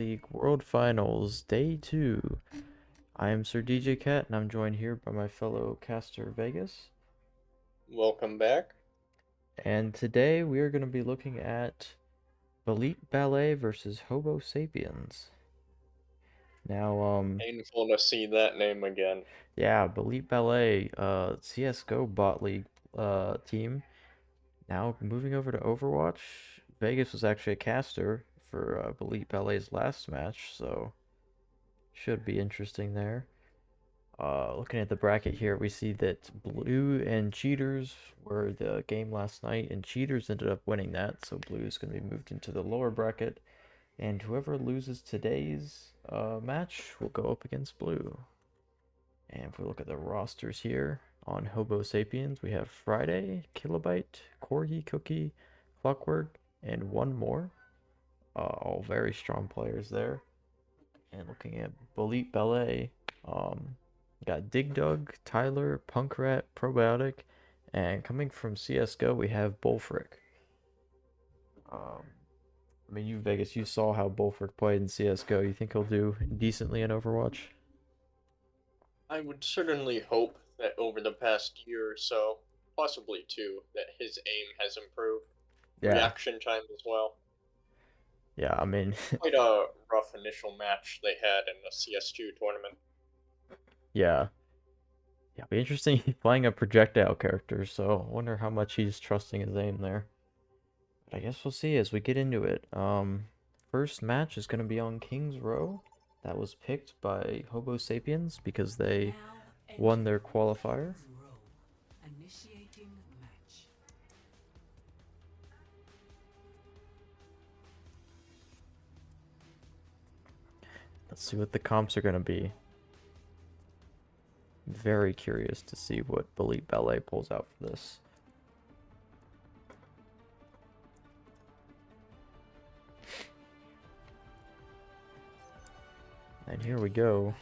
League World Finals, Day 2. I am Sir DJ Cat, and I'm joined here by my fellow caster Vegas. Welcome back. And today we are going to be looking at Bulleet Ballet versus Hobo Sapiens. Now, Painful to see that name again. yeah, Bulleet Ballet, CSGO bot league team. Now moving over to Overwatch. Vegas was actually a caster for Bulleet Ballet's last match, so should be interesting there. Looking at the bracket here, we see that Blue and Cheaters were the game last night, and Cheaters ended up winning that, so Blue is going to be moved into the lower bracket, and whoever loses today's match will go up against Blue. And if we look at the rosters here on Hobo Sapiens, we have Friday, Kilobyte, Corgi Cookie, Clockwork, and one more. All very strong players there. And looking at Bulleet Ballet, got Dig Dug, Tyler, Punkrat, Probiotic, and coming from CSGO, we have Bullfrick. I mean, Vegas, you saw how Bullfrick played in CSGO. You think he'll do decently in Overwatch? I would certainly hope that over the past year or so, possibly two, that his aim has improved. Yeah. Reaction time as well. Yeah, I mean, Quite a rough initial match they had in the CS2 tournament. yeah. Yeah, be interesting playing a projectile character, so I wonder how much he's trusting his aim there. But I guess we'll see as we get into it. First match is going to be on King's Row. That was picked by Hobo Sapiens because they won their qualifier. Let's see what the comps are going to be. Very curious to see what Bulleet Ballet pulls out for this. And here we go.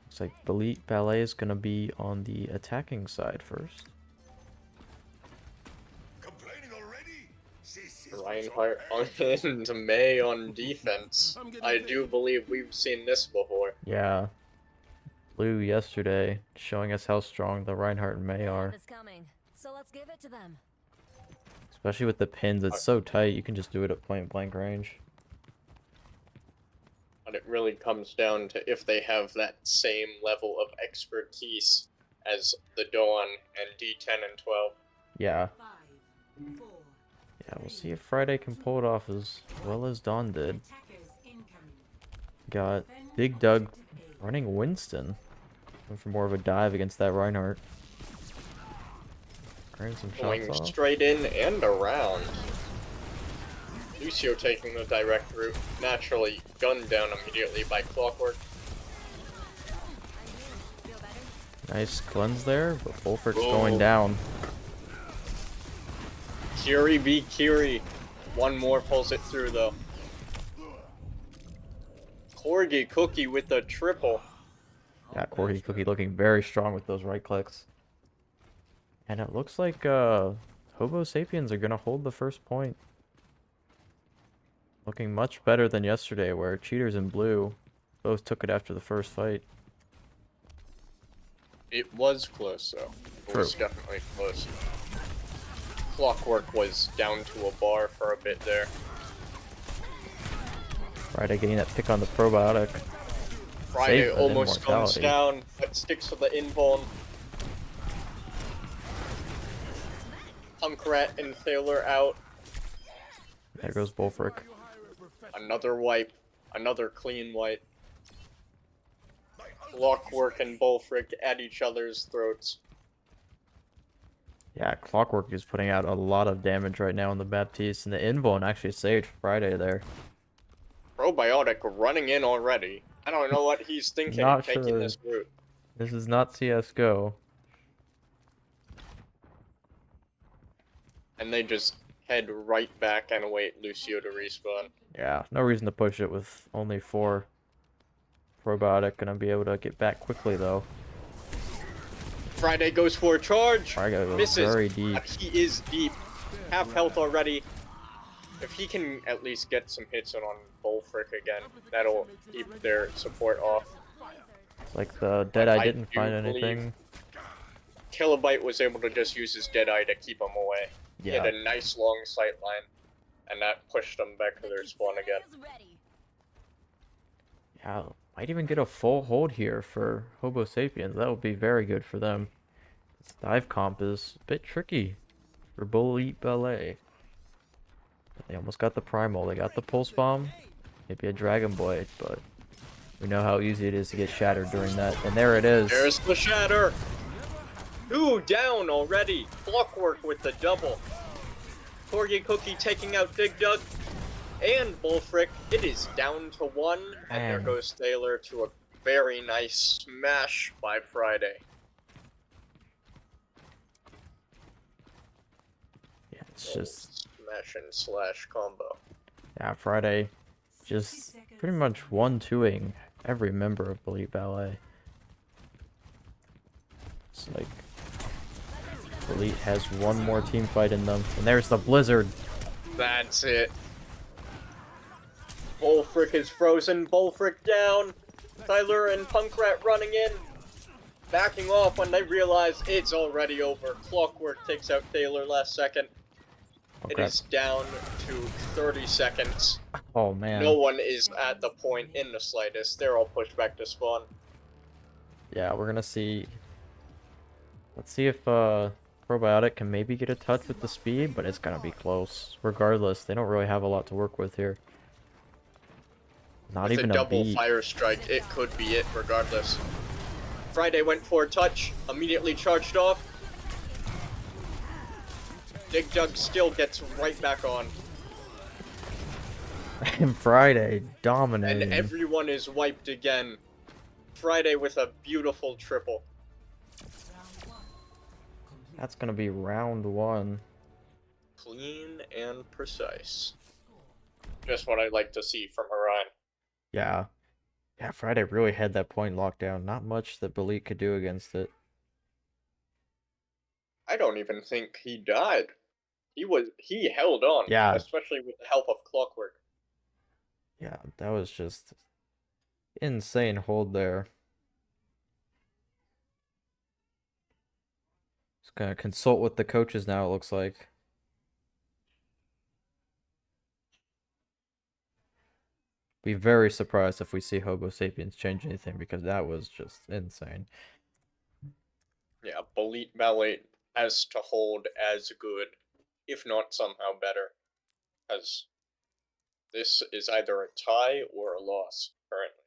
Looks like Bulleet Ballet is going to be on the attacking side first. Reinhardt and May on defense. I do believe we've seen this before. Yeah. Blue yesterday showing us how strong the Reinhardt and May are. So let's give it to them. Especially with the pins, it's so tight, you can just do it at point blank range. But it really comes down to if they have that same level of expertise as the Dawn and D10 and 12. Yeah. Yeah, we'll see if Friday can pull it off as well as Dawn did. Got Big Doug running Winston. Going for more of a dive against that Reinhardt. Earning some Going shots off. straight in and around. Lucio taking the direct route, naturally gunned down immediately by Clockwork. Nice cleanse there, but Bullfrick's going down. Kiri v Kiri. One more pulls it through though. Corgi Cookie with the triple. Yeah, Corgi Cookie looking very strong with those right clicks. And it looks like Hobo Sapiens are going to hold the first point. Looking much better than yesterday where Cheaters and Blue both took it after the first fight. It was close though. It was definitely close. Clockwork was down to a bar for a bit there. Friday getting that pick on the probiotic. Friday almost comes down, but sticks to the invuln. Punkrat and Thaler out. There goes Bullfrick. Another wipe. Another clean wipe. Clockwork and Bullfrick at each other's throats. Yeah, Clockwork is putting out a lot of damage right now on the Baptiste, and the invuln actually saved Friday there. Probiotic running in already. I don't know what he's thinking taking this route. This is not CSGO. And they just head right back and await Lucio to respawn. Yeah, no reason to push it with only 4. Probiotic gonna be able to get back quickly though. Friday goes for a charge. Friday goes misses. very deep. But he is deep. Half health already. If he can at least get some hits on Bullfrick again, that'll keep their support off. Like the But Deadeye I didn't do find believe anything. Kilobyte was able to just use his Deadeye to keep him away. He had Yeah. a nice long sight line, and that pushed them back to their spawn again. Yeah, might even get a full hold here for Hobo Sapiens. That would be very good for them. This dive comp is a bit tricky for Bulleet Ballet. They almost got the Primal. They got the Pulse Bomb. Maybe a Dragon Blade, but we know how easy it is to get shattered during that. And there it is. There's the shatter! 2 down already! Clockwork with the double. Corgi Cookie taking out Dig Dug and Bullfrick. It is down to 1, and there Man. goes Taylor to a very nice smash by Friday. Yeah, it's just, Smash and slash combo. yeah, Friday just pretty much 1-2ing every member of Bulleet Ballet. It's like Bulleet has one more team fight in them. And there's the Blizzard. That's it. Bullfrick is frozen. Bullfrick down. Tyler and Punkrat running in. Backing off when they realize it's already over. Clockwork takes out Taylor last second. Oh, It crap. is down to 30 seconds. Oh, man. No one is at the point in the slightest. They're all pushed back to spawn. Yeah, we're gonna see. Let's see if Probiotic can maybe get a touch with the speed, but it's gonna be close. Regardless, they don't really have a lot to work with here. Not With even a a double beat. fire strike, it could be it regardless. Friday went for a touch, immediately charged off. Dig Dug still gets right back on. And Friday And dominating. everyone is wiped again. Friday with a beautiful triple. That's gonna be round 1. Clean and precise. Just what I'd like to see from Orion. Yeah. Yeah, Friday really had that point locked down. Not much that Bulleet could do against it. I don't even think he died. He held on, Yeah. especially with the help of Clockwork. Yeah, that was just insane hold there. Just gonna consult with the coaches now, it looks like. Be very surprised if we see Hobo Sapiens change anything because that was just insane. Yeah, Bulleet Ballet has to hold as good, if not somehow better, as this is either a tie or a loss currently.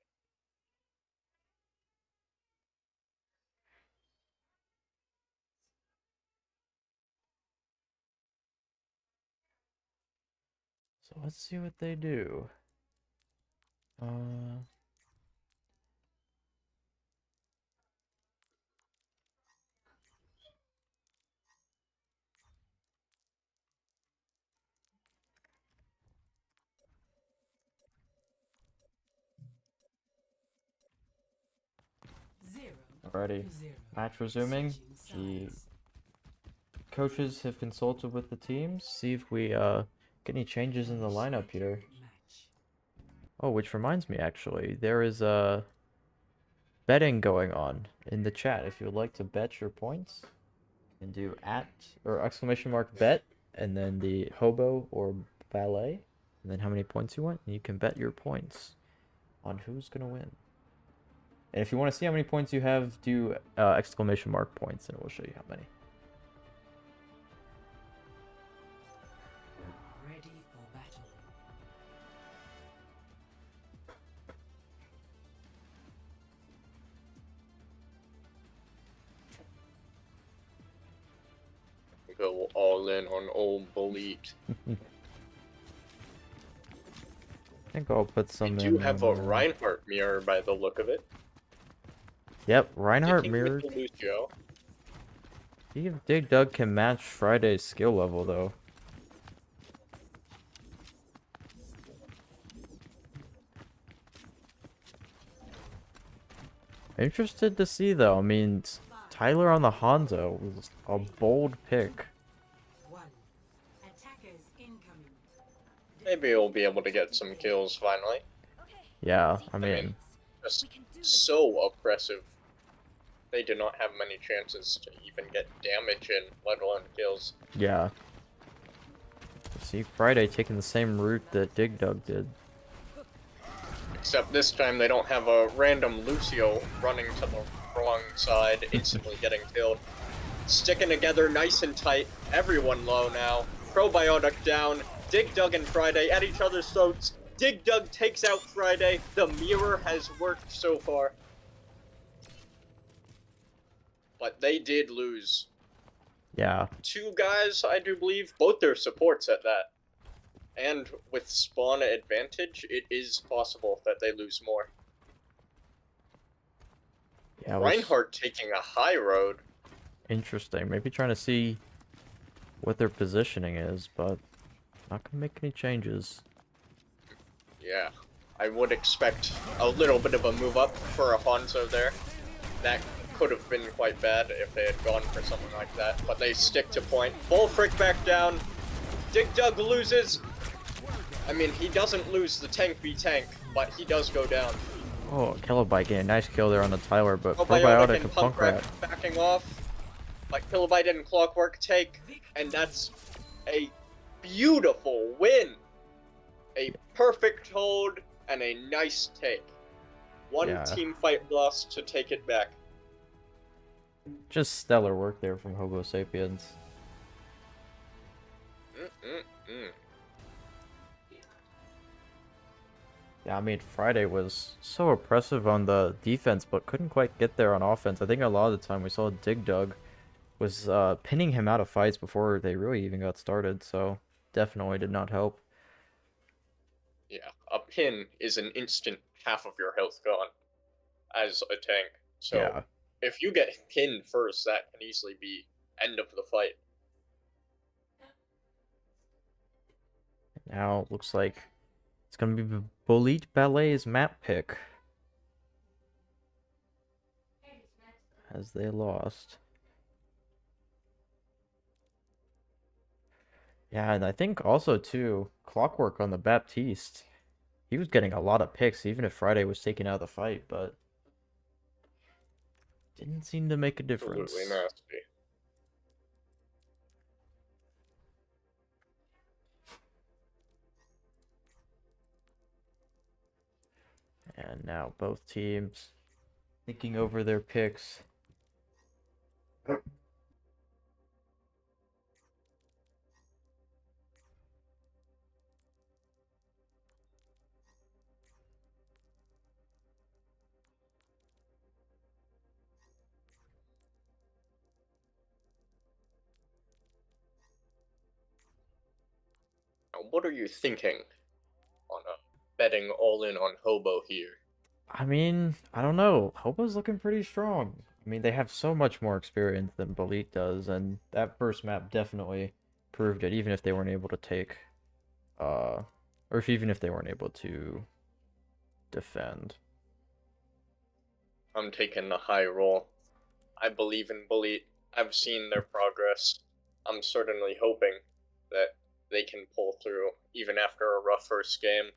So let's see what they do. Alrighty. Match resuming. The coaches have consulted with the teams. See if we get any changes in the lineup here. Oh, which reminds me actually, there is betting going on in the chat. If you would like to bet your points, you can do !bet and then the Hobo or Ballet, and then how many points you want, and you can bet your points on who's gonna win. And if you want to see how many points you have, do !points, and it will show you how many. Ready for battle. Go all in on old Bulleet. I think I'll put We some do in. have a Reinhardt mirror by the look of it. Yep, Reinhardt Sticking with mirrored. the Lucio. See if Dig Dug can match Friday's skill level, though. Interested to see, though. I mean, Tyler on the Hanzo was a bold pick. One. Attackers incoming. maybe he'll be able to get some kills finally. Yeah, I mean, mean, Just so oppressive. They did not have many chances to even get damage in, let alone kills. yeah. See, Friday taking the same route that Dig Dug did. Except this time they don't have a random Lucio running to the wrong side, instantly getting killed. Sticking together nice and tight, everyone low now. Probiotic down, Dig Dug and Friday at each other's throats. Dig Dug takes out Friday. The mirror has worked so far. But they did lose. Yeah, 2 guys, I do believe, both their supports at that. And with spawn advantage, it is possible that they lose more. yeah, it was Reinhardt taking a high road. interesting. Maybe trying to see what their positioning is, but not gonna make any changes. Yeah, I would expect a little bit of a move up for a Hanzo there. That could have been quite bad if they had gone for something like that, but they stick to point. Bullfrick back down. Dig Dug loses. I mean, he doesn't lose the tank v tank, but he does go down. Oh, Kilobyte getting a nice kill there on the Tyler, but Probiotic Probiotic and and Punkrat. backing off. But Kilobyte and Clockwork take, and that's a beautiful win. A perfect hold and a nice take. One Yeah. team fight loss to take it back. Just stellar work there from Hobo Sapiens. Yeah, I mean, Friday was so oppressive on the defense, but couldn't quite get there on offense. I think a lot of the time we saw Dig Dug was pinning him out of fights before they really even got started, so definitely did not help. Yeah, a pin is an instant half of your health gone as a tank. So Yeah, if you get pinned first, that can easily be end of the fight. now it looks like it's gonna be Bulleet Ballet's map pick as they lost. Yeah, and I think also too, Clockwork on the Baptiste. He was getting a lot of picks, even if Friday was taken out of the fight, but didn't seem to make a difference. Absolutely nasty. And now both teams thinking over their picks. Now, what are you thinking on betting all in on Hobo here? I mean, I don't know. Hobo's looking pretty strong. I mean, they have so much more experience than Bulleet does, and that first map definitely proved it, even if they weren't able to take, or even if they weren't able to defend. I'm taking the high roll. I believe in Bulleet. I've seen their progress. I'm certainly hoping that they can pull through even after a rough first game.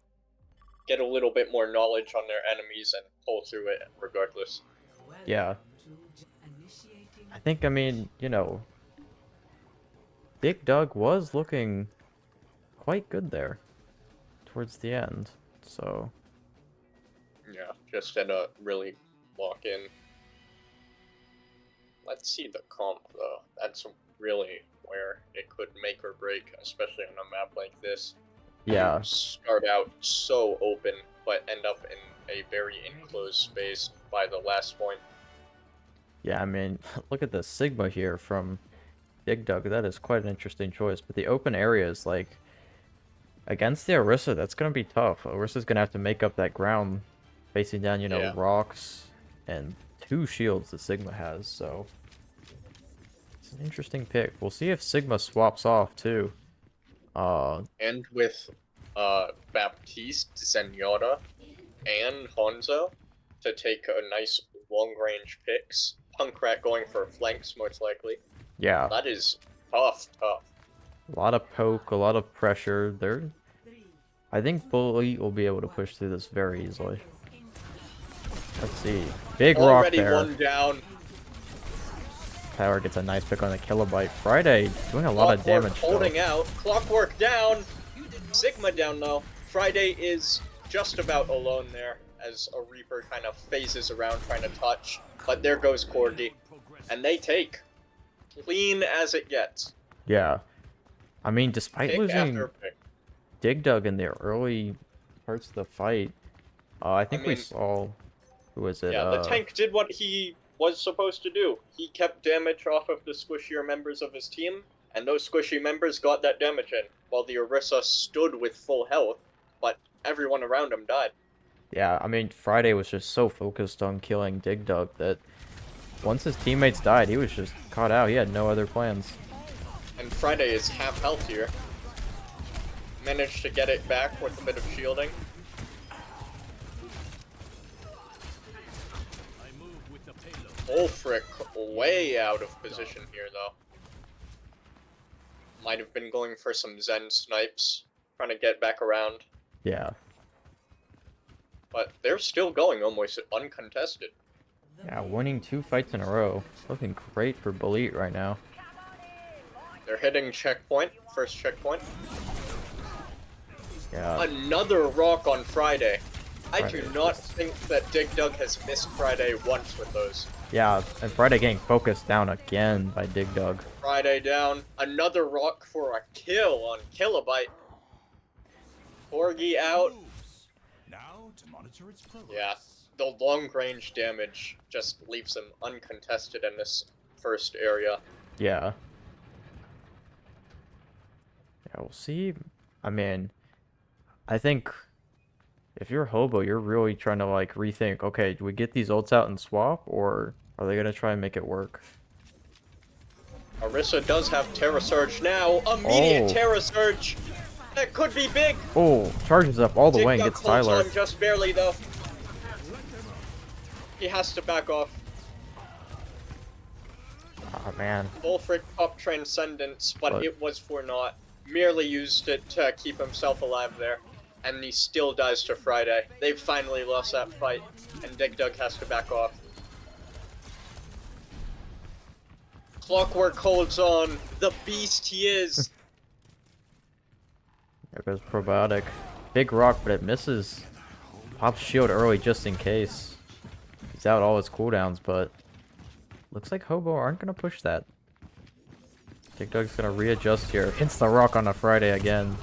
Get a little bit more knowledge on their enemies and pull through it regardless. Yeah. I think, I mean, you know, Big Doug was looking quite good there towards the end, so Yeah, just had to really lock in. Let's see the comp though. That's really where it could make or break, especially on a map like this. yeah. You start out so open, but end up in a very enclosed space by the last point. Yeah, I mean, look at the Sigma here from Big Doug. That is quite an interesting choice. But the open areas, like, against the Orisa, that's going to be tough. Orisa's going to have to make up that ground facing down, you know, Yeah. rocks and 2 shields that Sigma has, so it's an interesting pick. We'll see if Sigma swaps off, too. And with Baptiste, Zenyatta, and Hanzo to take a nice long-range picks. Punkrat going for flanks, most likely. Yeah, That is tough. a lot of poke, a lot of pressure. They're I think Bulleet will be able to push through this very easily. Let's see. Big rock Already there. one down. Power gets a nice pick on the kilobyte. Friday doing a lot of Clockwork damage holding though. out. Clockwork down. Sigma down though. Friday is just about alone there as a Reaper kind of phases around trying to touch. But there goes Corgi. And they take. Clean as it gets. Yeah. I mean, despite Pick losing after pick. Dig Dug in the early parts of the fight, I think we mean, saw, who is it? Yeah, the tank did what he was supposed to do. He kept damage off of the squishier members of his team, and those squishy members got that damage in, while the Orisa stood with full health, but everyone around him died. Yeah, I mean, Friday was just so focused on killing Dig Dug that once his teammates died, he was just caught out. He had no other plans. And Friday is half health here. Managed to get it back with a bit of shielding. Ulfric way out of position here, though. Might have been going for some Zen snipes, trying to get back around. Yeah. But they're still going almost uncontested. Yeah, winning 2 fights in a row. Looking great for Bulleet right now. They're hitting checkpoint, first checkpoint. Yeah. Another rock on Friday. I do Friday. not think that Dig Dug has missed Friday once with those. Yeah, and Friday getting focused down again by Dig Dug. Friday down. Another rock for a kill on Kilobyte. Corgi out. Now to monitor its progress. Yeah, the long range damage just leaves him uncontested in this first area. Yeah. Yeah, we'll see. I mean, I think if you're Hobo, you're really trying to like rethink, okay, do we get these ults out and swap, or are they gonna try and make it work? Orisa does have Terra Surge now. Immediate Oh. Terra Surge. That could be big. Oh, charges up all the Dig way and Dug gets holds Tyler. on just barely though. He has to back off. Oh man. Ulfric up Transcendence, but it was for naught. Merely used it to keep himself alive there. And he still dies to Friday. They've finally lost that fight, and Dig Dug has to back off. Clockwork holds on. The beast he is. There goes Probiotic. Big rock, but it misses. Pops shield early just in case. He's out all his cooldowns, but looks like Hobo aren't gonna push that. Dig Dug's gonna readjust here. Hits the rock on a Friday again.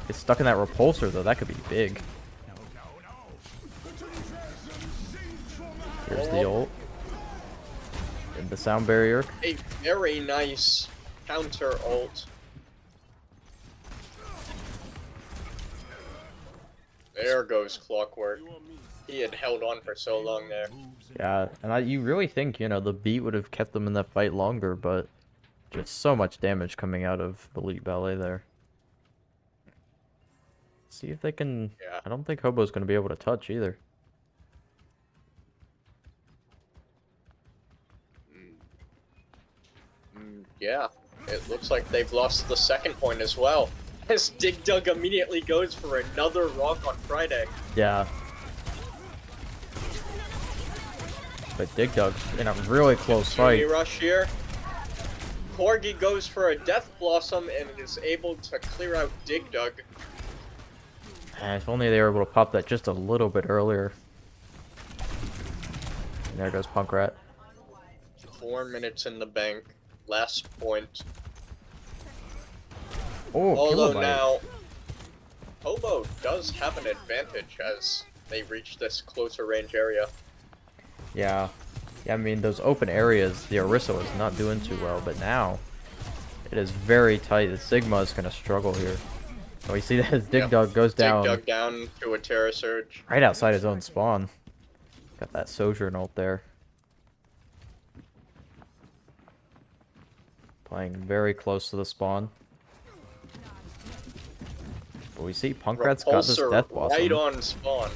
Gets stuck in that repulsor though, that could be big. Here's the ult. And the sound barrier. A very nice counter ult. There goes Clockwork. He had held on for so long there. Yeah, and you really think, you know, the beat would have kept them in that fight longer, but just so much damage coming out of Bulleet Ballet there. See if they can... Yeah. I don't think Hobo's going to be able to touch either. Yeah, it looks like they've lost the second point as well. As Dig Dug immediately goes for another rock on Friday. Yeah. But Dig Dug's in a really close Shiny fight. rush here. Corgi goes for a Death Blossom and is able to clear out Dig Dug. And if only they were able to pop that just a little bit earlier. And there goes Punkrat. 4 minutes in the bank. Last point. Oh, Although Kilobyte. now, Hobo does have an advantage as they reach this closer range area. Yeah. Yeah, I mean, those open areas, the Orisa is not doing too well, but now it is very tight. The Sigma is going to struggle here. Oh, you see that as Dig Dug goes down Dig Dug down to a Terra Surge. right outside his own spawn. Got that Sojourn ult there. Playing very close to the spawn. But we see Punkrat's got this Repulsor Death Blossom. right on spawn.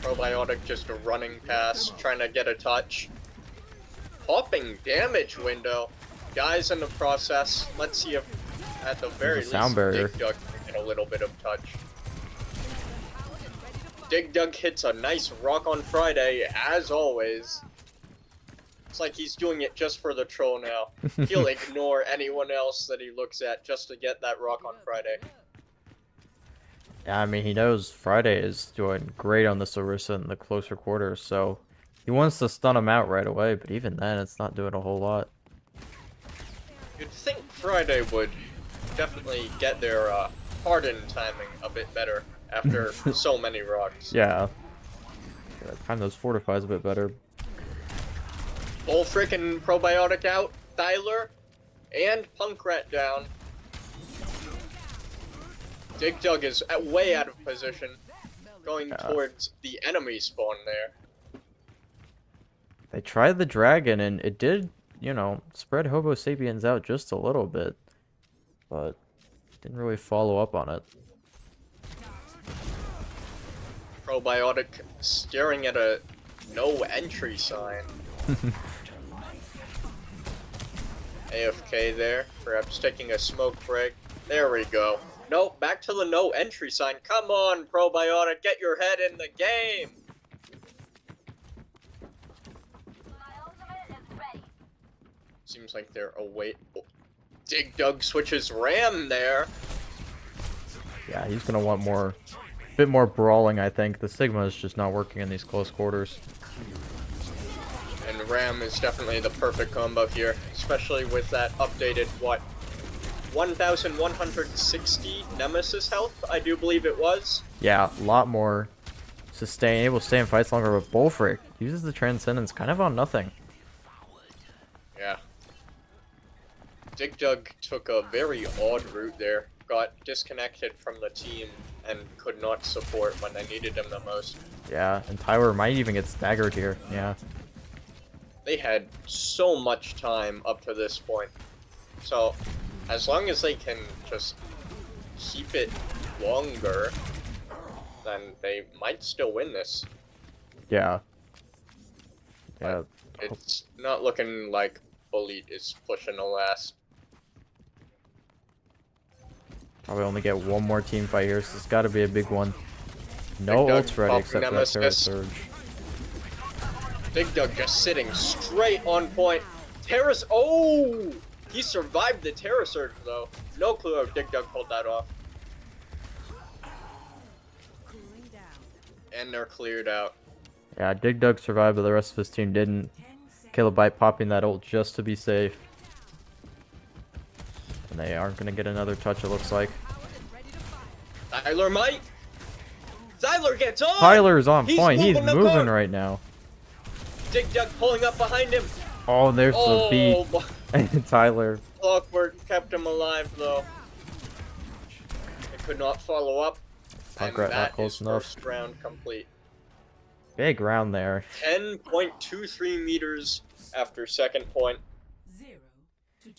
Probiotic just running past, trying to get a touch. Popping damage window. Dies in the process. Let's see if, at the very least, sound barrier. Dig Dug can get a little bit of touch. Dig Dug hits a nice Rock on Friday, as always. It's like he's doing it just for the troll now. He'll ignore anyone else that he looks at just to get that Rock on Friday. Yeah, I mean, he knows Friday is doing great on this Orisa in the closer quarters, so he wants to stun him out right away, but even then, it's not doing a whole lot. You'd think Friday would definitely get their harden timing a bit better after so many rocks. Yeah. Time those fortifies a bit better. Full freaking probiotic out, Thyler, and Punkrat down. Dig Dug is way out of position, going towards the enemy spawn there. They tried the dragon, and it did, you know, spread Hobo Sapiens out just a little bit, but didn't really follow up on it. Probiotic staring at a no entry sign. AFK there, perhaps taking a smoke break. There we go. Nope, back to the no entry sign. Come on, Probiotic, get your head in the game. Seems like they're away. Oh. Dig Dug switches Ram there. Yeah, he's gonna want more, bit more brawling, I think. The Sigma is just not working in these close quarters. And Ram is definitely the perfect combo here, especially with that updated, what, 1,160 Nemesis health, I do believe it was. Yeah, a lot more sustain, able to stay in fights longer, but Bullfrick uses the Transcendence kind of on nothing. Yeah. Dig Dug took a very odd route there, got disconnected from the team, and could not support when they needed him the most. Yeah, and Tyler might even get staggered here, yeah. They had so much time up to this point. So, as long as they can just keep it longer, then they might still win this. Yeah. Yeah. It's not looking like Bulleet is pushing the last. Probably only get one more team fight here, so it's got to be a big one. No Dig Dug ults ready popping except for that Terra Nemesis. Surge. Dig Dug just sitting straight on point. Terra's. Oh! He survived the Terra Surge, though. No clue how Dig Dug pulled that off. And they're cleared out. Yeah, Dig Dug survived, but the rest of his team didn't. Kilobyte popping that ult just to be safe. And they aren't going to get another touch, it looks like. Tyler might. Tyler gets on! Tyler's on point. He's moving the moving court. right now. Dig Dug pulling up behind him. Oh, there's the Oh, beat. And Tyler. Clockwork kept him alive, though. They could not follow up. And Punkrat not that close is enough. first round complete. Big round there. 10.23 meters after second point.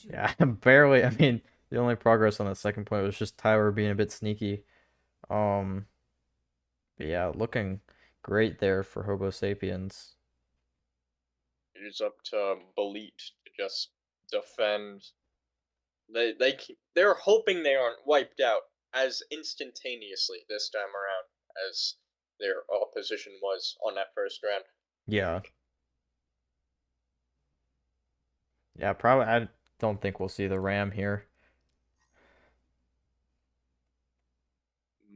Yeah, barely. I mean, the only progress on that second point was just Tyler being a bit sneaky. But yeah, looking great there for Hobo Sapiens. It is up to Bulleet to just defend. They're hoping they aren't wiped out as instantaneously this time around as their opposition was on that first round. Yeah. Yeah, probably. I don't think we'll see the Ram here.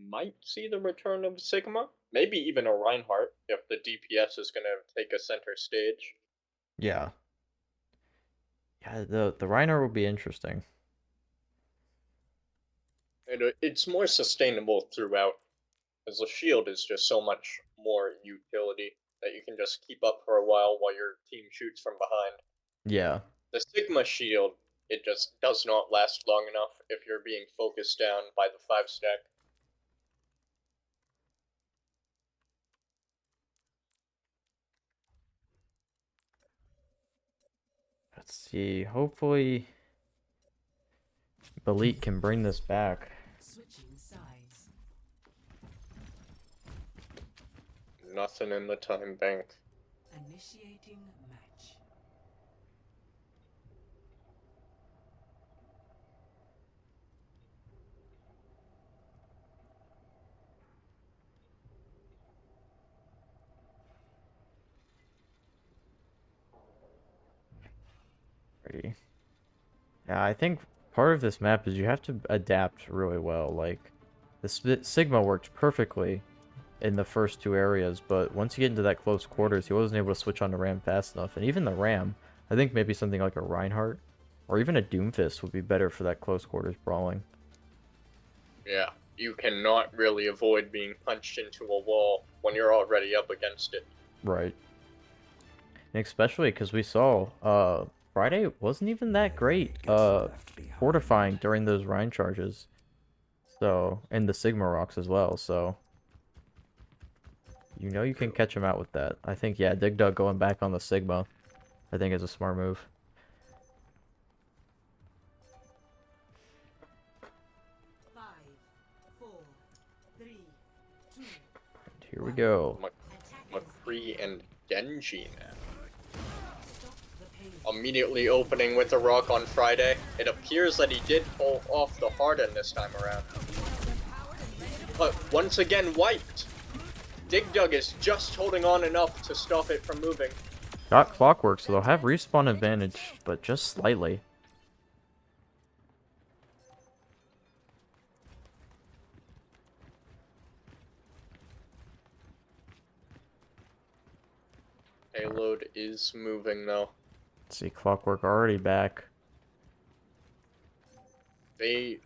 Might see the return of Sigma, maybe even a Reinhardt if the DPS is going to take a center stage. Yeah. Yeah, the Reiner will be interesting. And it's more sustainable throughout, as the shield is just so much more utility that you can just keep up for a while your team shoots from behind. Yeah. The Sigma shield, it just does not last long enough if you're being focused down by the 5-stack. Let's see. Hopefully, Bulleet can bring this back. Nothing in the time bank. Initiating match. see. Yeah, I think part of this map is you have to adapt really well. Like, the Sigma worked perfectly in the first two areas, but once you get into that close quarters, he wasn't able to switch on the Ram fast enough. And even the Ram, I think maybe something like a Reinhardt or even a Doomfist would be better for that close quarters brawling. Yeah, you cannot really avoid being punched into a wall when you're already up against it. Right. And especially because we saw Friday wasn't even that great fortifying during those Rhine charges. So, and the Sigma rocks as well, so you know you can catch him out with that. I think, yeah, Dig Dug going back on the Sigma, I think is a smart move. 5, 4, 3, 2. And here we go. McCree and Genji now. Stop the pain. Immediately opening with a rock on Friday. It appears that he did pull off the Harden this time around. But once again wiped. Dig Dug is just holding on enough to stop it from moving. Got Clockwork, so they'll have respawn advantage, but just slightly. Payload is moving though. Let's see, Clockwork already back. They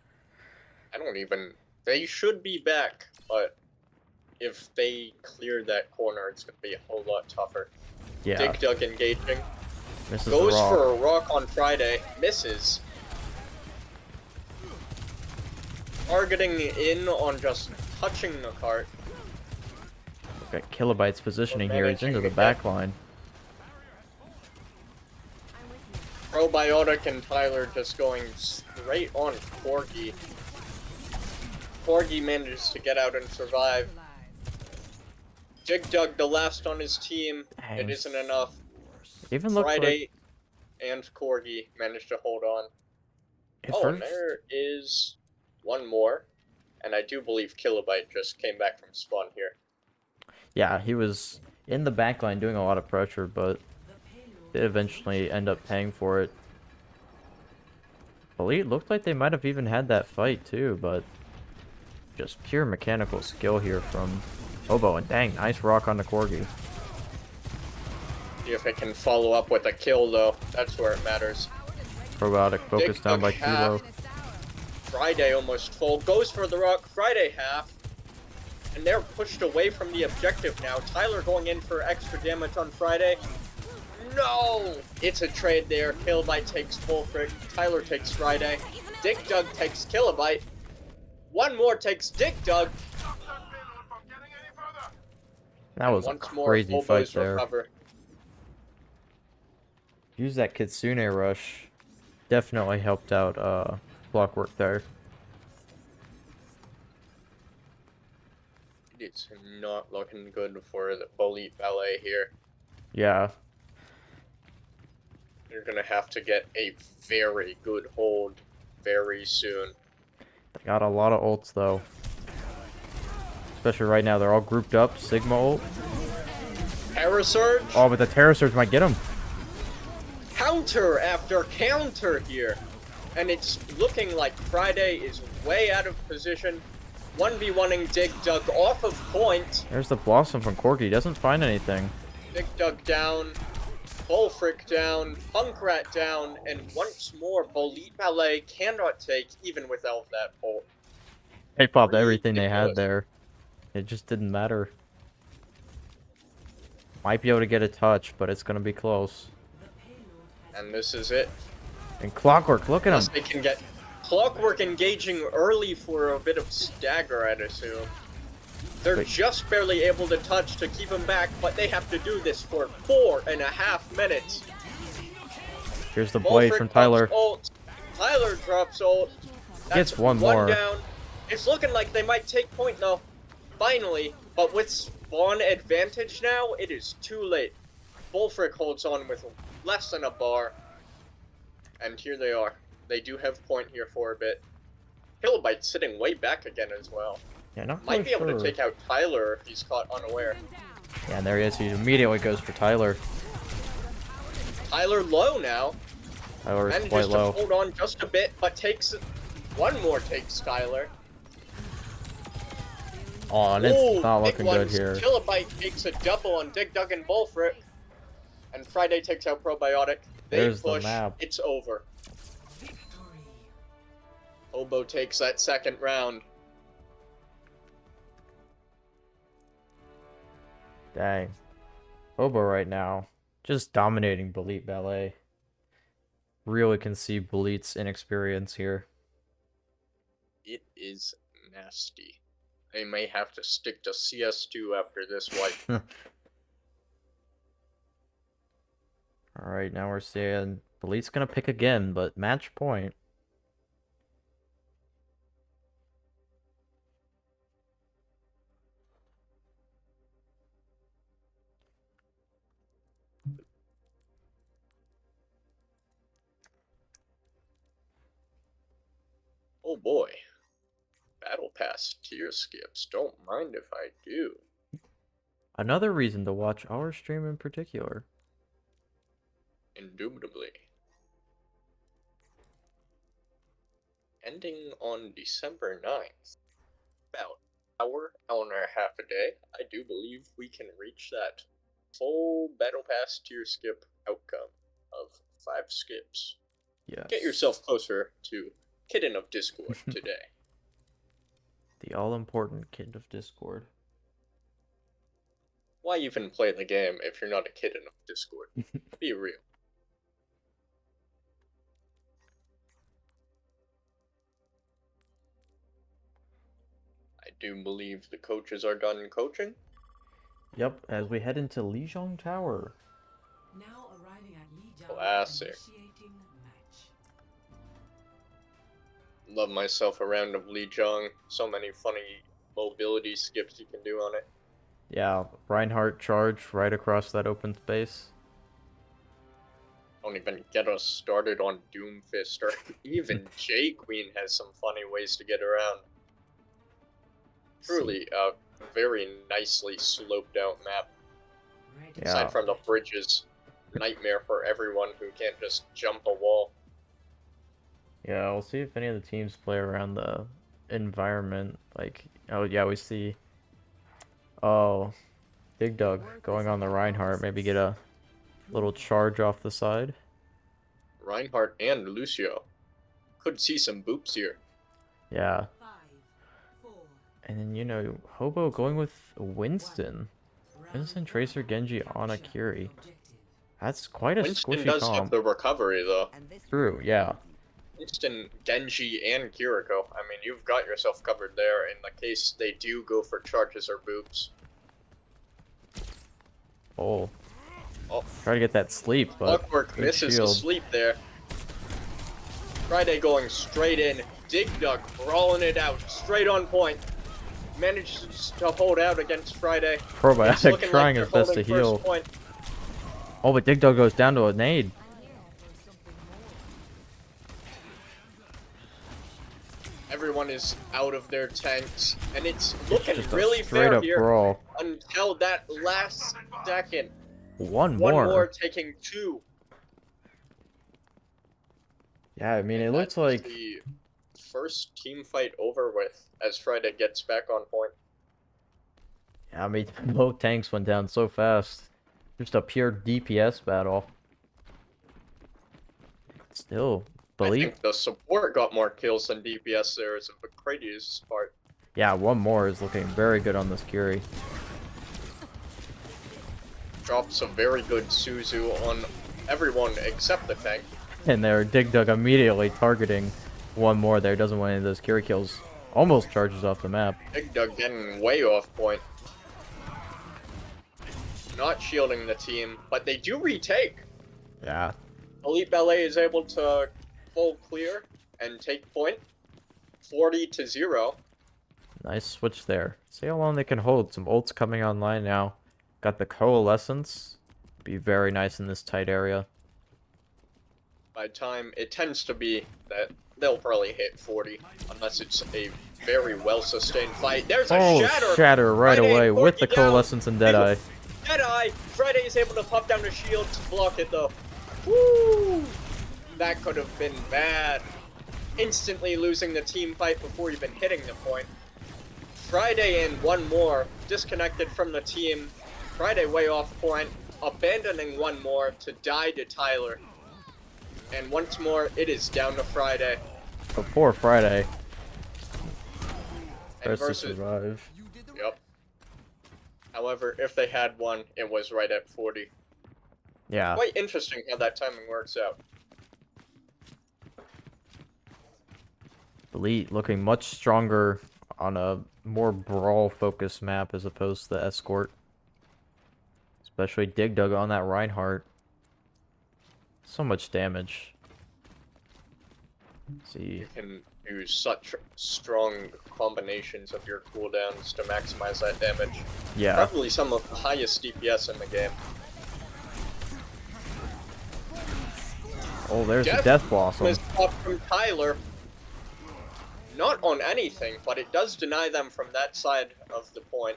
should be back, but if they clear that corner, it's going to be a whole lot tougher. Yeah, Dig Dug engaging. misses the Goes rock. for a rock on Friday. Misses. Targeting in on just touching the cart. Look at Kilobyte's positioning here. He's into the back line. Probiotic and Tyler just going straight on Corgi. Corgi manages to get out and survive. Dig Dug the last on his team. Dang. It isn't enough. Even looked Friday and Corgi managed to hold on. like Oh, and there is one more. And I do believe Kilobyte just came back from spawn here. yeah, he was in the back line doing a lot of pressure, but they eventually end up paying for it. Bulleet looked like they might have even had that fight too, but just pure mechanical skill here from Hobo. And dang, nice rock on the Corgi. See if it can follow up with a kill though. That's where it matters. Probiotic focused down by Dig Dug Kilo. Friday almost full. Goes for the rock. Friday half. And they're pushed away from the objective now. Tyler going in for extra damage on Friday. No! It's a trade there. Kilobyte takes Bullfrick. Tyler takes Friday. Dig Dug takes Kilobyte. One more takes Dig Dug. That was a Once more, crazy Hobo's fight there. recover. Use that Kitsune rush. Definitely helped out Clockwork there. It's not looking good for the Bulleet Ballet here. Yeah, You're gonna have to get a very good hold very soon. they got a lot of ults though. Especially right now, they're all grouped up. Sigma ult. Parasurge? Oh, but the Terror Surge might get him. Counter after counter here. And it's looking like Friday is way out of position. 1v1ing Dig Dug off of point. There's the Blossom from Corgi. He doesn't find anything. Dig Dug down. Bullfrick down. Funkrat down. And once more, Bulleet Ballet cannot take even without that ult. They popped everything they had Ridiculous. there. It just didn't matter. Might be able to get a touch, but it's gonna be close. And this is it. And Clockwork, look at Unless him. they can get Clockwork engaging early for a bit of stagger, I'd assume. They're Wait. just barely able to touch to keep him back, but they have to do this for 4.5 minutes. Here's the blade Bullfrick from drops Tyler. ult. Tyler drops ult. Gets one more. down. It's looking like they might take point though. Finally, but with spawn advantage now, it is too late. Bullfrick holds on with less than a bar. And here they are. They do have point here for a bit. Kilobyte sitting way back again as well. Yeah, not Might really be able sure. to take out Tyler if he's caught unaware. Yeah, and there he is. He immediately goes for Tyler. Tyler low now. Skylar's Manages quite to low. hold on just a bit, but takes one more take, Skylar. Oh, and it's Ooh, not big looking good ones. here. Kilobite takes a double on Dig Dug and Bullfrit. And Friday takes out Probiotic. They There's the push. map. It's over. Victory. Hobo takes that second round. Dang. Hobo right now, just dominating Bulleet Ballet. Really can see Bulleet's inexperience here. It is nasty. They may have to stick to CS2 after this wipe. Alright, now we're seeing Bulleet's gonna pick again, but match point. Oh boy. Battle Pass tier skips. Don't mind if I do. Another reason to watch our stream in particular. Indubitably. Ending on December 9th. About hour and a half a day. I do believe we can reach that full Battle Pass tier skip outcome of 5 skips. Yes. Get yourself closer to Kitten of Discord today. The all-important kid of Discord. Why even play the game if you're not a Kitten of Discord? Be real. I do believe the coaches are done coaching. Yep, as we head into Lijiang Tower. Now arriving at Lijiang. Classic. Initiating match. Love myself a round of Lijiang. So many funny mobility skips you can do on it. Yeah, Reinhardt charge right across that open space. Don't even get us started on Doomfist, or even J Queen has some funny ways to get around. Truly a very nicely sloped out map. Ready. Yeah. Aside from the bridges, nightmare for everyone who can't just jump a wall. Yeah, we'll see if any of the teams play around the environment. Like, oh yeah, we see. Oh, Dig Dug going on the Reinhardt. Maybe get a little charge off the side. Reinhardt and Lucio. Could see some boops here. Yeah. 5, 4, And then, you know, Hobo going with Winston. Winston, Tracer, Genji, Ana, Kiri. That's quite a Winston squishy does have comp. the recovery though. True, yeah. Winston, Genji, and Kiriko. I mean, you've got yourself covered there in the case they do go for charges or boops. Oh. Oh. Try to get that sleep, but Clockwork good misses the shield. sleep there. Friday going straight in. Dig Dug brawling it out. Straight on point. Manages to hold out against Friday. It's Probiotic looking trying like his they're best to holding first heal. point. Oh, but Dig Dug goes down to a nade. Everyone is out of their tanks, and it's looking Just a really straight fair up here brawl. until that last second. One One more. more taking 2. Yeah, I mean, it And looks that's like the first team fight over with as Friday gets back on point. yeah, I mean, both tanks went down so fast. Just a pure DPS battle. Still, I Bulleet. think the support got more kills than DPS there as a Cradius part. Yeah, one more is looking very good on this Kiri. Drops a very good Suzu on everyone except the tank. And there, Dig Dug immediately targeting one more there. Doesn't want any of those Kiri kills. Almost charges off the map. Dig Dug getting way off point. Not shielding the team, but they do retake. Yeah. Elite Ballet is able to full clear and take point. 40-0. Nice switch there. See how long they can hold. Some ults coming online now. Got the Coalescence. Be very nice in this tight area. By time, it tends to be that they'll probably hit 40, unless it's a very well-sustained fight. There's a Oh, shatter! shatter right Friday away with the Corky down. Coalescence and Deadeye. Deadeye! Friday is able to pop down the shield to block it, though. Woo! that could have been bad. Instantly losing the team fight before even hitting the point. Friday and one more, disconnected from the team. Friday way off point, abandoning one more to die to Tyler. And once more, it is down to Friday. But poor Friday. And Tries to survive. Yep. However, if they had one, it was right at 40. Yeah. Quite interesting how that timing works out. Bulleet looking much stronger on a more brawl-focused map as opposed to the Escort. Especially Dig Dug on that Reinhardt. So much damage. Let's see. You can use such strong combinations of your cooldowns to maximize that damage. Yeah. Probably some of the highest DPS in the game. Oh, there's the Death Blossom. Is up from Tyler. Not on anything, but it does deny them from that side of the point.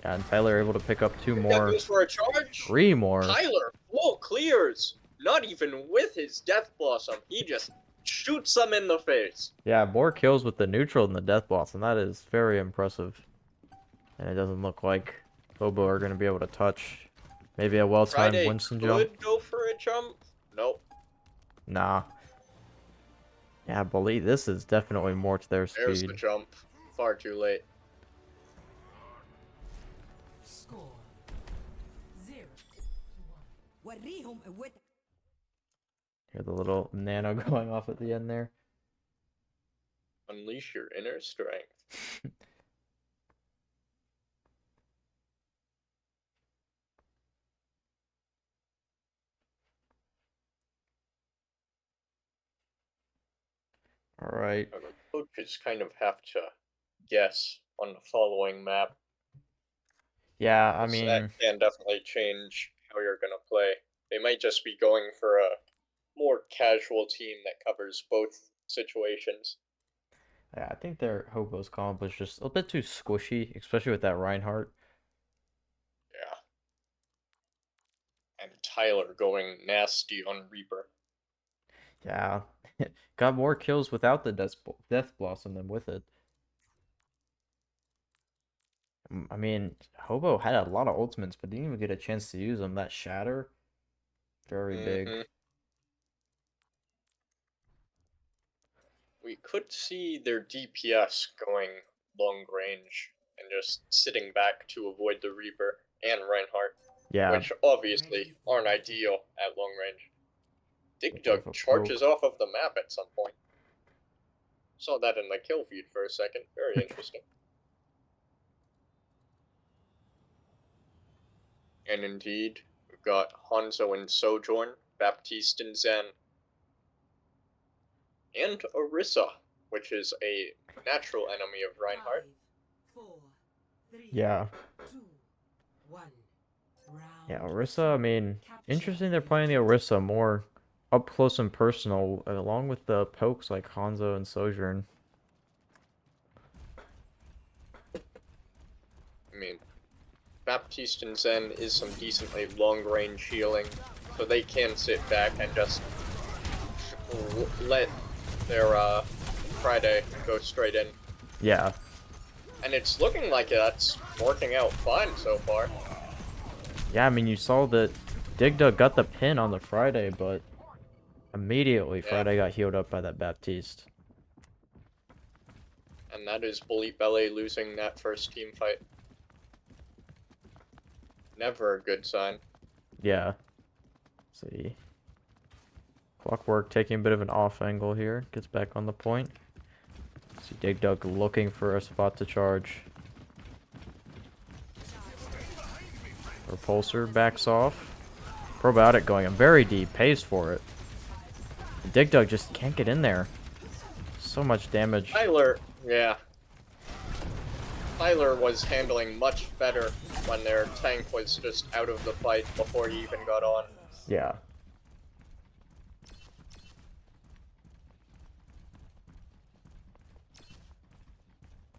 Yeah, and Tyler able to pick up 2 That more. goes for a charge. 3 more. Tyler full clears. Not even with his Death Blossom. He just shoots them in the face. Yeah, more kills with the neutral than the Death Blossom. That is very impressive. And it doesn't look like Hobo are going to be able to touch. Maybe a well-timed Friday Winston could jump. go for a jump. Nope. Nah. Yeah, Bulleet, this is definitely more to their There's speed. the jump. Far too late. Score 0-1. Hear the little nano going off at the end there. Unleash your inner strength. Alright. The coaches kind of have to guess on the following map. Yeah, I 'Cause mean, that can definitely change how you're gonna play. They might just be going for a more casual team that covers both situations. yeah, I think their Hobo's comp was just a bit too squishy, especially with that Reinhardt. Yeah. And Tyler going nasty on Reaper. Yeah. Got more kills without the Death Blossom than with it. I mean, Hobo had a lot of ultimates, but didn't even get a chance to use them. That Shatter, very big. Mhm. We could see their DPS going long range and just sitting back to avoid the Reaper and Reinhardt, Yeah, which obviously aren't ideal at long range. Dig Bit of a Dug charges poke. off of the map at some point. Saw that in the kill feed for a second. Very interesting. And indeed, we've got Hanzo and Sojourn, Baptiste and Zen, and Orisa, which is a natural enemy of Reinhardt. 5, 4, 3, yeah. 2, 1. Round Yeah, Orisa, I mean, interesting they're playing the Orisa more up close and personal, along with the pokes like Hanzo and Sojourn. I mean, Baptiste and Zen is some decently long-range healing, so they can sit back and just let their Friday go straight in. Yeah, And it's looking like that's working out fine so far. yeah, I mean, you saw that Dig Dug got the pin on the Friday, but immediately Yeah. Friday got healed up by that Baptiste. And that is Bulleet Ballet losing that first team fight. Never a good sign. Yeah. Let's see. Clockwork taking a bit of an off angle here. Gets back on the point. See Dig Dug looking for a spot to charge. Repulsor backs off. Probiotic going in very deep. Pays for it. Dig Dug just can't get in there. So much damage. Tyler, yeah. Tyler was handling much better when their tank was just out of the fight before he even got on. Yeah.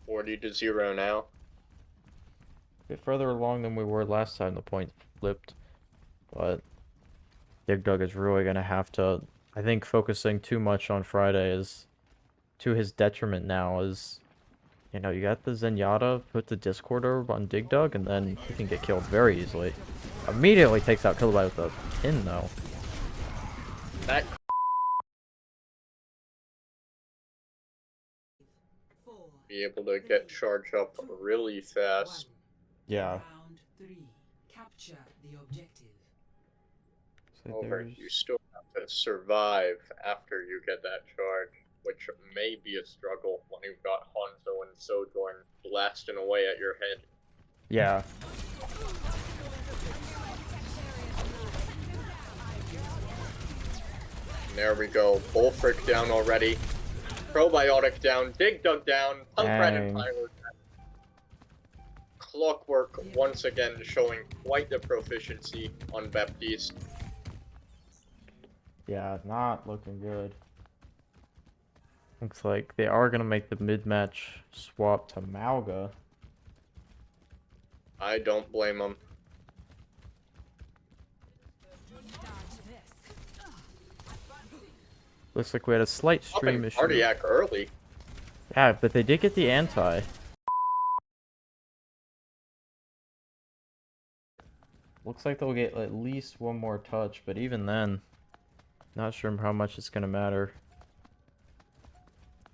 $40-0 now. A bit further along than we were last time the point flipped. But Dig Dug is really going to have to I think focusing too much on Friday is to his detriment now. Is you know, you got the Zenyatta, put the Discord orb on Dig Dug, and then he can get killed very easily. Immediately takes out Killaby with a pin though. That 4, be able to get charged up really fast. 1. Yeah. Round 3. Capture the objective. So However, there's you still have to survive after you get that charge, which may be a struggle when you've got Hanzo and Sojourn blasting away at your head. yeah. And there we go. Bullfrick down already. Probiotic down. Dig Dug down. Punkrat and Dang. Pyro down. Clockwork once again showing quite the proficiency on Baptiste. Yeah, not looking good. Looks like they are gonna make the mid-match swap to Malga. I don't blame him. Looks like we had a slight stream Popping issue. Cardiac early. Yeah, but they did get the anti. Looks like they'll get at least one more touch, but even then, not sure how much it's gonna matter.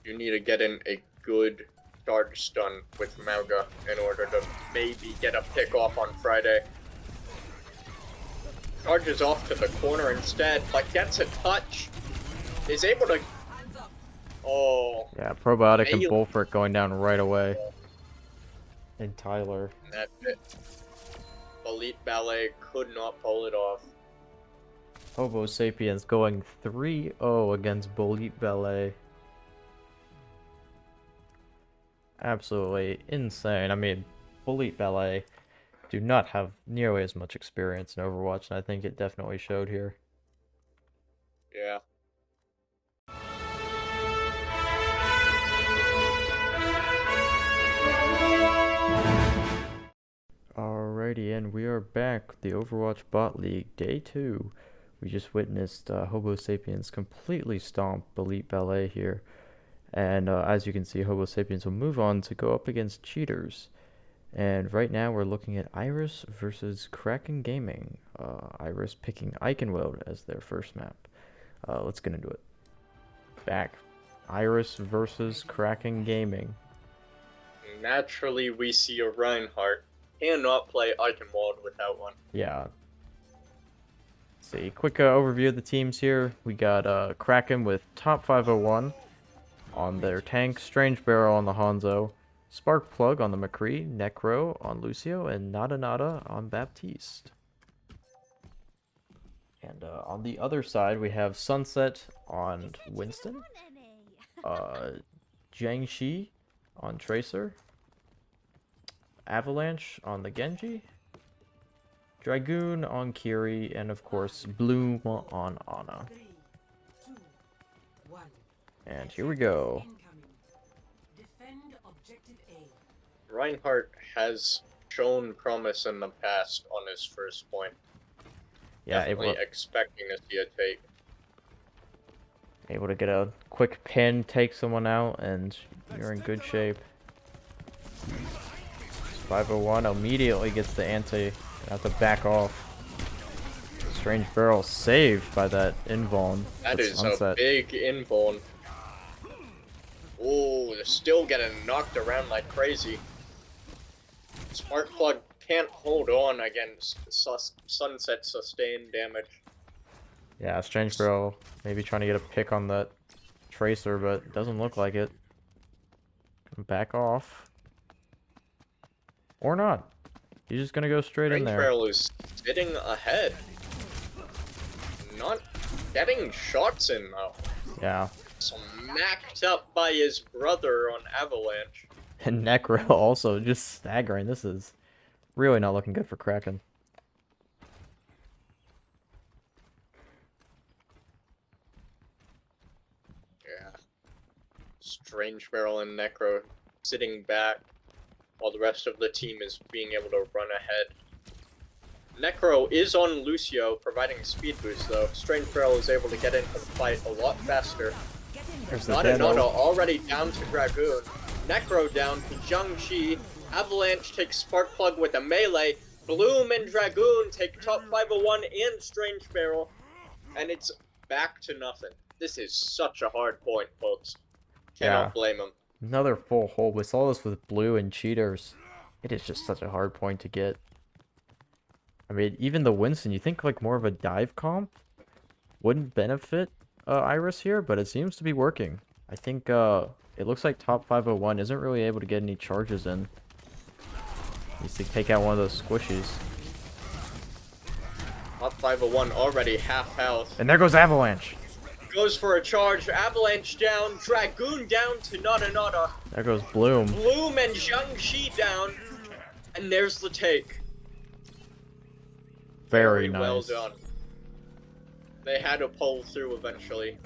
You need to get in a good charge stun with Malga in order to maybe get a pick off on Friday. Charges off to the corner instead, but gets a touch. Is able to... Oh, Yeah, Probiotic and May- Bullfrick going down right away. And Tyler. that's it. Bulleet Ballet could not pull it off. Hobo Sapiens going 3-0 against Bulleet Ballet. Absolutely insane. I mean, Bulleet Ballet do not have nearly as much experience in Overwatch, and I think it definitely showed here. Yeah. Alrighty, and we are back with the Overwatch Bot League, Day 2. We just witnessed Hobo Sapiens completely stomp Bulleet Ballet here. And as you can see, Hobo Sapiens will move on to go up against Cheaters. And right now we're looking at Iris versus Kraken Gaming. Iris picking Eichenwald as their first map. Let's get into it. Back. Iris versus Kraken Gaming. Naturally, we see a Reinhardt. Cannot play Eichenwald without one. Yeah. Let's see, quick overview of the teams here. We got Kraken with top 501 on their tank, Strange Barrel on the Hanzo, Spark Plug on the McCree, Necro on Lucio, and Nada Nada on Baptiste. And on the other side, we have Sunset on Winston, Jiangxi on Tracer, Avalanche on the Genji, Dragoon on Kiri, and of course Bloom on Ana. 3, 2, 1. And here we go. Incoming. Defend objective A. Reinhardt has shown promise in the past on his first point. Yeah, Definitely expecting to see a take. able to get a quick pin, take someone out, and you're in good shape. 501 immediately gets the anti, have to back off. Strange Barrel saved by that invuln. That with is Sunset. a big invuln. Oh, they're still getting knocked around like crazy. Spark Plug can't hold on against Sunset sustained damage. Yeah, Strange Barrel maybe trying to get a pick on that Tracer, but it doesn't look like it. Back off. Or not. He's just gonna go straight in Strange there. Barrel is sitting ahead. Not getting shots in though. Yeah. Smacked up by his brother on Avalanche. And Necro also just staggering. This is really not looking good for Kraken. Yeah. Strange Barrel and Necro sitting back while the rest of the team is being able to run ahead. Necro is on Lucio, providing speed boost though. Strange Barrel is able to get into the fight a lot faster. There's the Nada Nano. already down to Dragoon. Necro down to Jiangxi. Avalanche takes Sparkplug with a melee. Bloom and Dragoon take top 501 and Strange Barrel. And it's back to nothing. This is such a hard point, folks. Cannot blame him. Another full hold. We saw this with Blue and Cheaters. It is just such a hard point to get. I mean, even the Winston, you think like more of a dive comp wouldn't benefit Iris here, but it seems to be working. I think it looks like top 501 isn't really able to get any charges in. Needs to take out one of those squishies. Top 501 already half health. And there goes Avalanche. Goes for a charge. Avalanche down. Dragoon down to Nada. There goes Bloom. Bloom and Jiangxi down. And there's the take. Very nice. Well done. They had to pull through eventually.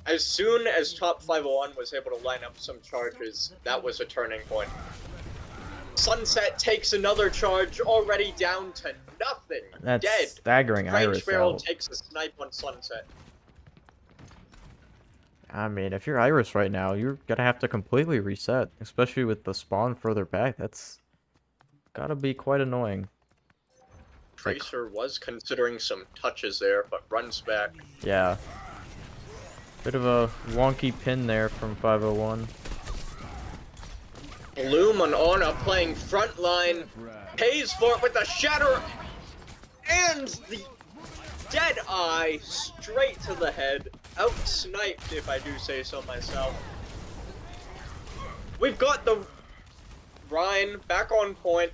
As soon as top 501 was able to line up some charges, that was a turning point. Sunset takes another charge, already down to nothing. That's dead. staggering Strange Iris Barrel out. takes a snipe on Sunset. I mean, if you're Iris right now, you're gonna have to completely reset, especially with the spawn further back. That's gotta be quite annoying. Tracer was considering some touches there, but runs back. Yeah. Bit of a wonky pin there from 501. Bloom on Ana playing frontline, pays for it with a shatter, and the dead eye straight to the head. Out-sniped, if I do say so myself. We've got the Rhine back on point.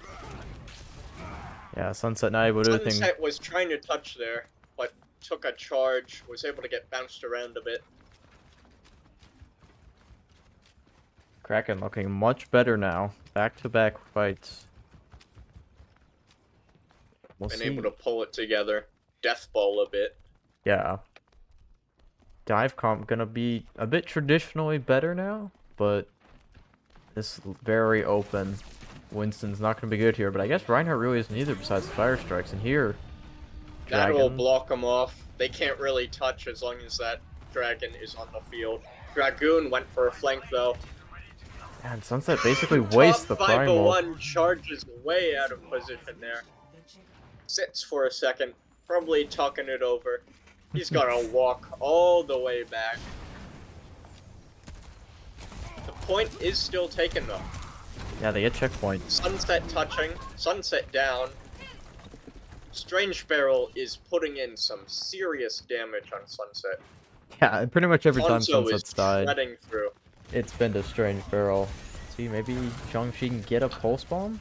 Yeah, Sunset not able to do anything. Sunset was trying to touch there, but took a charge, was able to get bounced around a bit. Kraken looking much better now. Back-to-back fights. We'll Been see. able to pull it together. Death ball a bit. Yeah. Dive comp gonna be a bit traditionally better now, but this very open. Winston's not gonna be good here, but I guess Reinhardt really isn't either besides the fire strikes. And here, That'll Dragon. block them off. They can't really touch as long as that dragon is on the field. Dragoon went for a flank though. And Sunset basically wastes the Top primal. 501 charges way out of position there. Sits for a second, probably talking it over. He's gotta walk all the way back. The point is still taken though. Yeah, they get checkpoint. Sunset touching, Sunset down. Strange Barrel is putting in some serious damage on Sunset. Yeah, pretty much every time Hanzo is Sunset's died, shredding through. it's been to Strange Barrel. See, maybe Jiangxi can get a pulse bomb?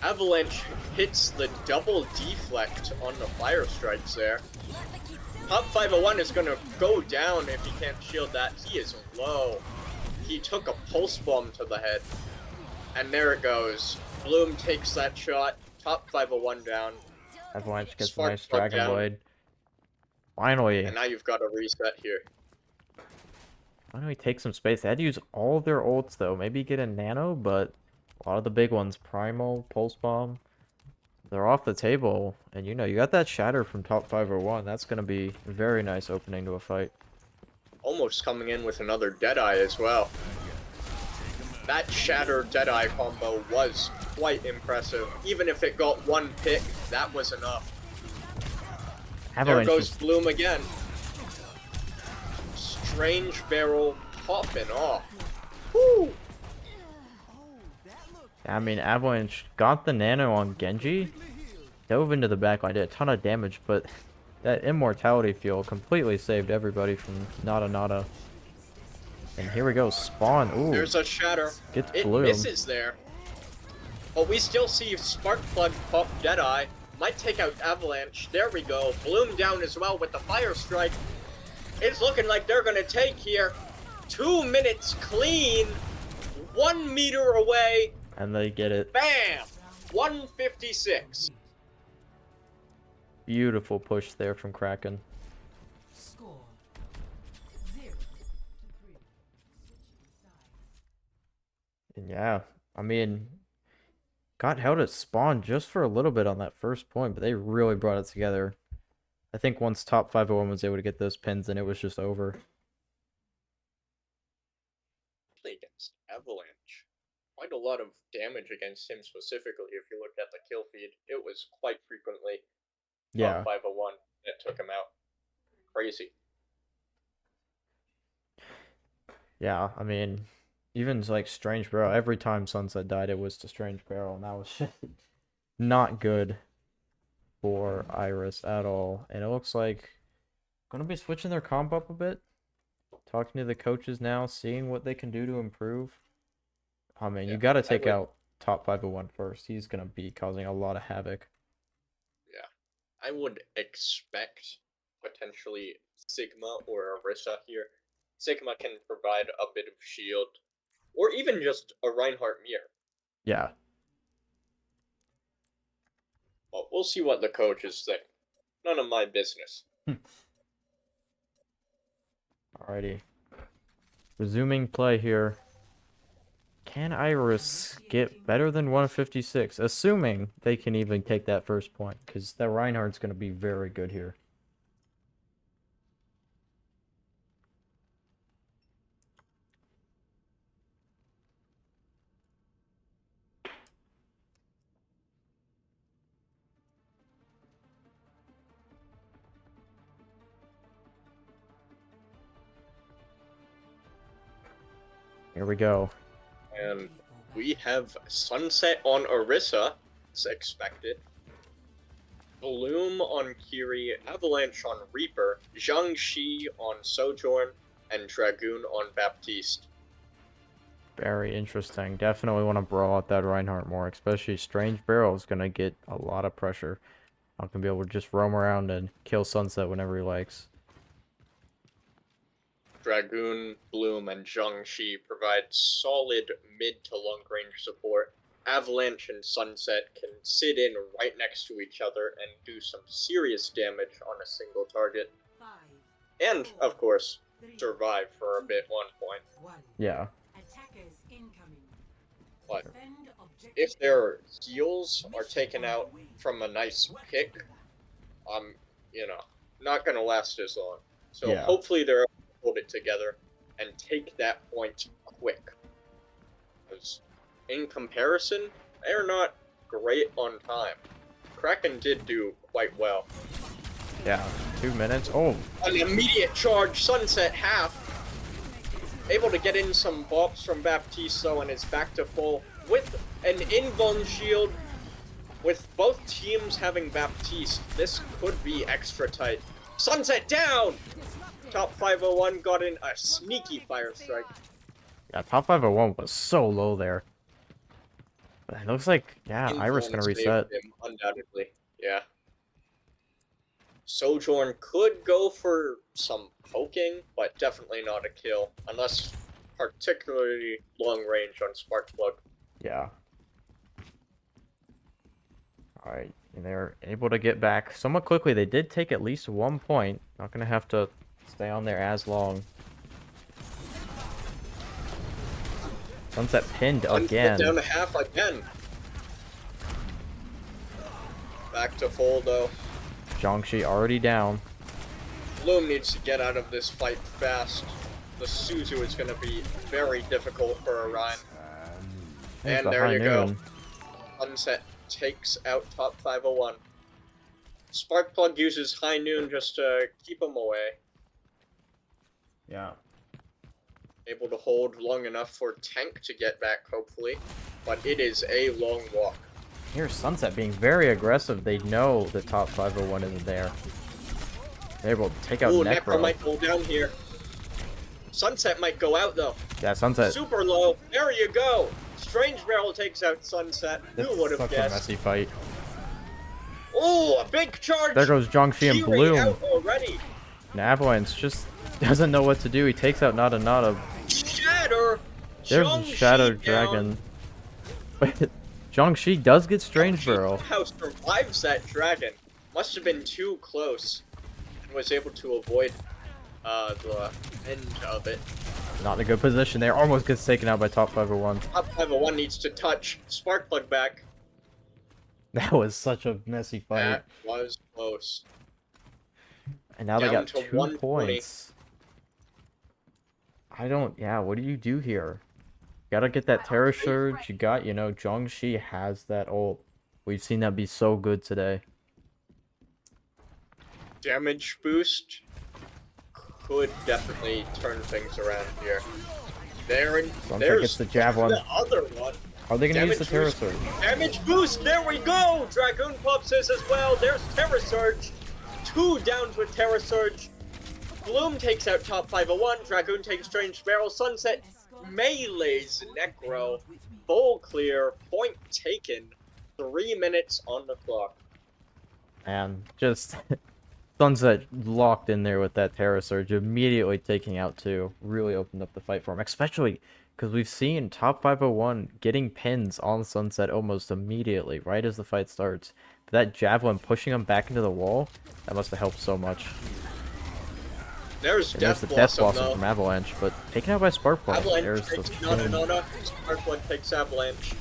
Avalanche hits the double deflect on the fire strikes there. Top 501 is gonna go down if he can't shield that. He is low. He took a pulse bomb to the head. And there it goes. Bloom takes that shot. Top 501 down. Avalanche gets a Spark nice plug Dragon down. Blade. Finally. And now you've got a reset here. Finally take some space. They had to use all of their ults though. Maybe get a nano, but a lot of the big ones, Primal, Pulse Bomb, they're off the table. And you know, you got that shatter from top 501. That's gonna be a very nice opening to a fight. Almost coming in with another Deadeye as well. That Shatter Deadeye combo was quite impressive. Even if it got one pick, that was enough. Avalanche There goes is- Bloom again. Strange Barrel popping off. Woo! I mean, Avalanche got the nano on Genji, dove into the backline, did a ton of damage, but that immortality fuel completely saved everybody from Nada. And here we go, Spawn. Ooh, There's a Shatter. gets It Bloom. misses there. But we still see Sparkplug pop Deadeye. Might take out Avalanche. There we go. Bloom down as well with the Fire Strike. It's looking like they're gonna take here. 2 minutes clean. 1 meter away. And they get it. Bam! 156. Beautiful push there from Kraken. Score 0-3. And yeah, I mean, got held at spawn just for a little bit on that first point, but they really brought it together. I think once top 501 was able to get those pins, then it was just over. Play against Avalanche. Quite a lot of damage against him specifically. If you look at the kill feed, it was quite frequently Yeah. top 501 that took him out. Crazy. Yeah, I mean, even like Strange Barrel, every time Sunset died, it was to Strange Barrel, and that was just not good for Iris at all. And it looks like gonna be switching their comp up a bit. Talking to the coaches now, seeing what they can do to improve. I mean, you got to take out top 501 first. He's gonna be causing a lot of havoc. Yeah, I would expect potentially Sigma or Orisa here. Sigma can provide a bit of shield, or even just a Reinhardt mirror. Yeah. Well, we'll see what the coaches think. None of my business. Alrighty. Resuming play here. Can Iris get better than 156? Assuming they can even take that first point, because that Reinhardt's going to be very good here. Here we go. And we have Sunset on Orisa, as expected. Bloom on Kiri, Avalanche on Reaper, Zhangxi on Sojourn, and Dragoon on Baptiste. Very interesting. Definitely want to brawl out that Reinhardt more, especially Strange Barrel is going to get a lot of pressure. Not going to be able to just roam around and kill Sunset whenever he likes. Dragoon, Bloom, and Zhangxi provide solid mid to long range support. Avalanche and Sunset can sit in right next to each other and do some serious damage on a single target. 5, And, of course, 3, survive for a bit 1 point. 1. Yeah. Attackers incoming. But Defend objective. if their heals are taken out from a nice pick, not gonna last as long. So Yeah. hopefully they're able to hold it together and take that point quick. Because in comparison, they're not great on time. Kraken did do quite well. Yeah. 2 minutes. Oh, An immediate charge, Sunset half. Able to get in some bops from Baptiste though, and is back to full with an invuln shield. With both teams having Baptiste, this could be extra tight. Sunset down! Top 501 got in a sneaky fire strike. yeah. Top 501 was so low there. But it looks like, yeah, Iris Invuln going to saved reset. him, undoubtedly. Yeah. Sojourn could go for some poking, but definitely not a kill. Unless particularly long range on Sparkplug. Yeah. Alright, and they're able to get back somewhat quickly. They did take at least 1 point. Not going to have to stay on there as long. Sunset pinned again. Down to half again. Back to full though. Zhangxi already down. Bloom needs to get out of this fight fast. The Suzu is going to be very difficult for Orion. There's And the there high you go. noon. Sunset takes out top 501. Sparkplug uses High Noon just to keep him away. Yeah. Able to hold long enough for Tank to get back, hopefully. But it is a long walk. Here's Sunset being very aggressive. They know the top 501 isn't there. They're able to take out Ooh, Necro. Necro might go down here. Sunset might go out though. Yeah, Sunset. Super low. There you go. Strange Barrel takes out Sunset. This Who would is have such a guessed? messy fight. Oh, a big charge. There goes Zhangxi and Kiri Bloom. out already. And Avalanche just doesn't know what to do. He takes out Nada Nada. Shatter. There's Zhangxi the Shadow down. Dragon. But Zhangxi does get Strange Barrel. How survives that dragon? Must have been too close, and was able to avoid the end of it. Not in a good position there. Almost gets taken out by top 501. Top 501 needs to touch Sparkplug back. That was such a messy fight. That was close. And now they Down got to 2 120. points. Yeah, what do you do here? Gotta get that Terror Surge. You got, Zhongxi has that ult. We've seen that be so good today. Damage boost could definitely turn things around here. Sunset gets the javelin. the other one. Are they gonna use the Damage Terror boost. Surge? Damage boost. There we go. Dragoon pops this as well. There's Terror Surge. 2 downs with Terror Surge. Bloom takes out top 501. Dragoon takes Strange Barrel. Sunset melees Necro. Full clear. Point taken. 3 minutes on the clock. And just Sunset locked in there with that Terror Surge, immediately taking out 2. Really opened up the fight for him, especially because we've seen top 501 getting pins on Sunset almost immediately, right as the fight starts. But that javelin pushing him back into the wall, that must have helped so much. There's And there's Death the Death Blossom, Blossom though. from Avalanche, but taken out by Sparkplug. Avalanche There's the takes no. Sparkplug takes Avalanche.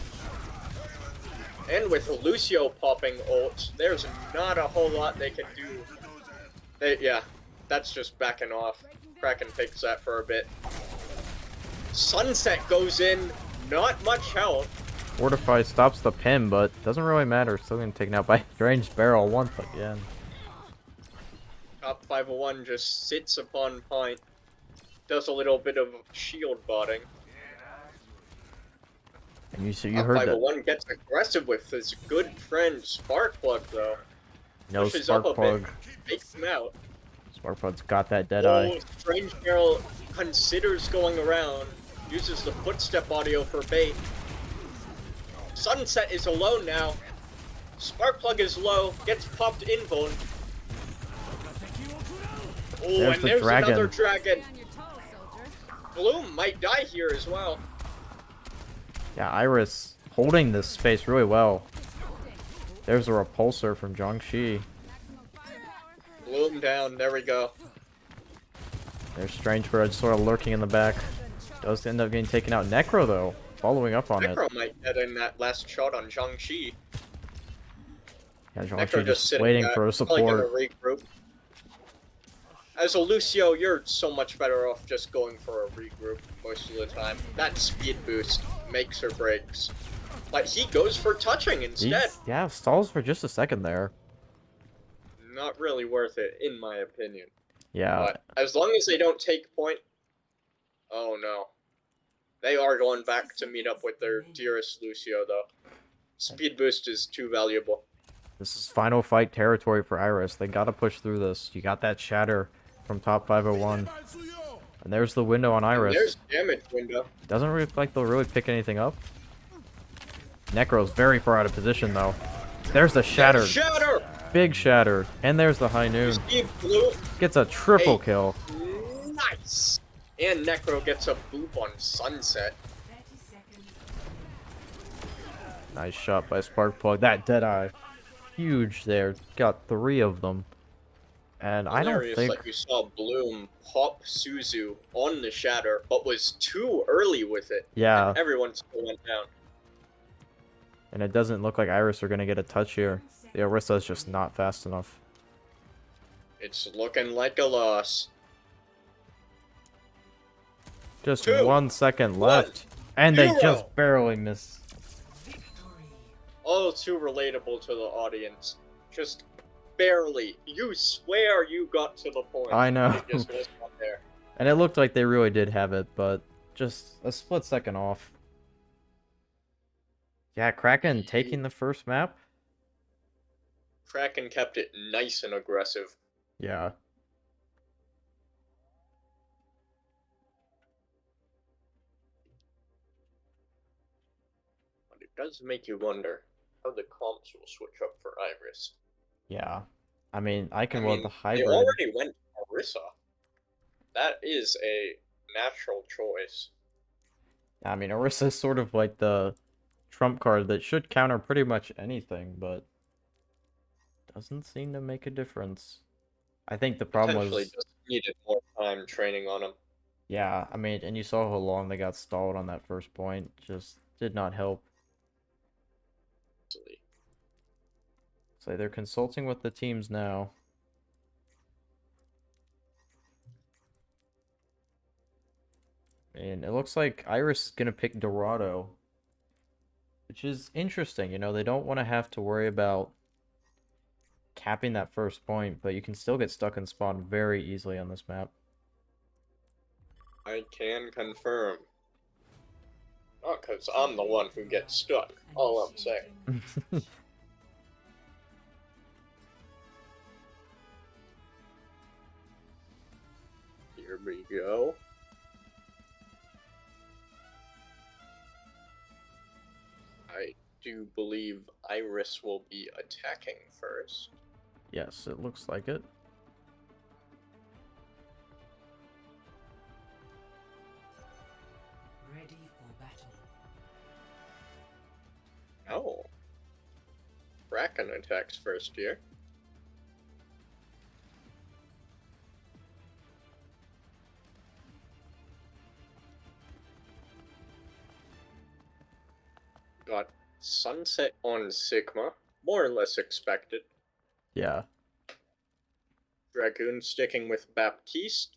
And with Lucio popping ult, there's not a whole lot they can do. Yeah, that's just backing off. Kraken takes that for a bit. Sunset goes in, not much health. Fortify stops the pin, but doesn't really matter. Still getting taken out by Strange Barrel once again. Top 501 just sits upon point. Does a little bit of shield botting. And you Top heard that. 501 gets aggressive with his good friend Sparkplug, though. No Pushes up a bit, Sparkplug. takes him out. Sparkplug's got that Deadeye. Strange Barrel considers going around, uses the footstep audio for bait. Sunset is alone now. Sparkplug is low, gets popped invuln. Oh, There's and the there's dragon. another dragon. Stay on your toes, soldier. Bloom might die here as well. Yeah, Iris holding this space really well. There's a repulsor from Zhongxi. Bloom down, there we go. There's Strange Bird sort of lurking in the back. Does end up getting taken out. Necro, though, following up on it. Necro might get in that last shot on Zhangxi. Yeah, Necro Zhongxi just sitting waiting back, for a probably gonna support. regroup. As a Lucio, you're so much better off just going for a regroup most of the time. That speed boost makes or breaks. But he goes for touching instead. Yeah, stalls for just a second there. Not really worth it, in my opinion. Yeah, But as long as they don't take point... Oh no. They are going back to meet up with their dearest Lucio, though. Speed boost is too valuable. this is final fight territory for Iris. They gotta push through this. You got that shatter from top 501. And there's the window on And Iris. there's damage window. Doesn't really look like they'll really pick anything up. Necro's very far out of position, though. There's the shatter. Shatter! Big shatter. And there's the high noon. Steve Blue. Gets a triple Hey. kill. Nice! And Necro gets a boop on Sunset. 30 seconds. Nice shot by Sparkplug. That Deadeye. Huge there. Got 3 of them. And I don't Hilarious think... that you saw Bloom pop Suzu on the shatter, but was too early with it. Yeah, And everyone still went down. and it doesn't look like Iris are going to get a touch here. The Orisa's just not fast enough. It's looking like a loss. Just 2, 1 second 1, left. And they 0. just barely miss. Victory. All too relatable to the audience. Just barely. You swear you got to the point. I know. It just was not there. And it looked like they really did have it, but just a split second off. Yeah, Kraken taking the first map. Kraken kept it nice and aggressive. Yeah. But it does make you wonder how the comps will switch up for Iris. Yeah. I mean, I can I roll mean, the they hybrid. already went Orisa. That is a natural choice. I mean, Orisa's sort of like the trump card that should counter pretty much anything, but doesn't seem to make a difference. I think the problem Potentially was, just needed more time training on him. yeah, I mean, and you saw how long they got stalled on that first point. Just did not help. Easily. So they're consulting with the teams now. And it looks like Iris is gonna pick Dorado, which is interesting. You know, they don't want to have to worry about capping that first point, but you can still get stuck in spawn very easily on this map. I can confirm. Not because I'm the one who gets stuck. All I'm saying. Here we go. I do believe Iris will be attacking first. Yes, it looks like it. Ready for battle. Oh. Kraken attacks first here. Got Sunset on Sigma. More or less expected. Yeah. Dragoon sticking with Baptiste.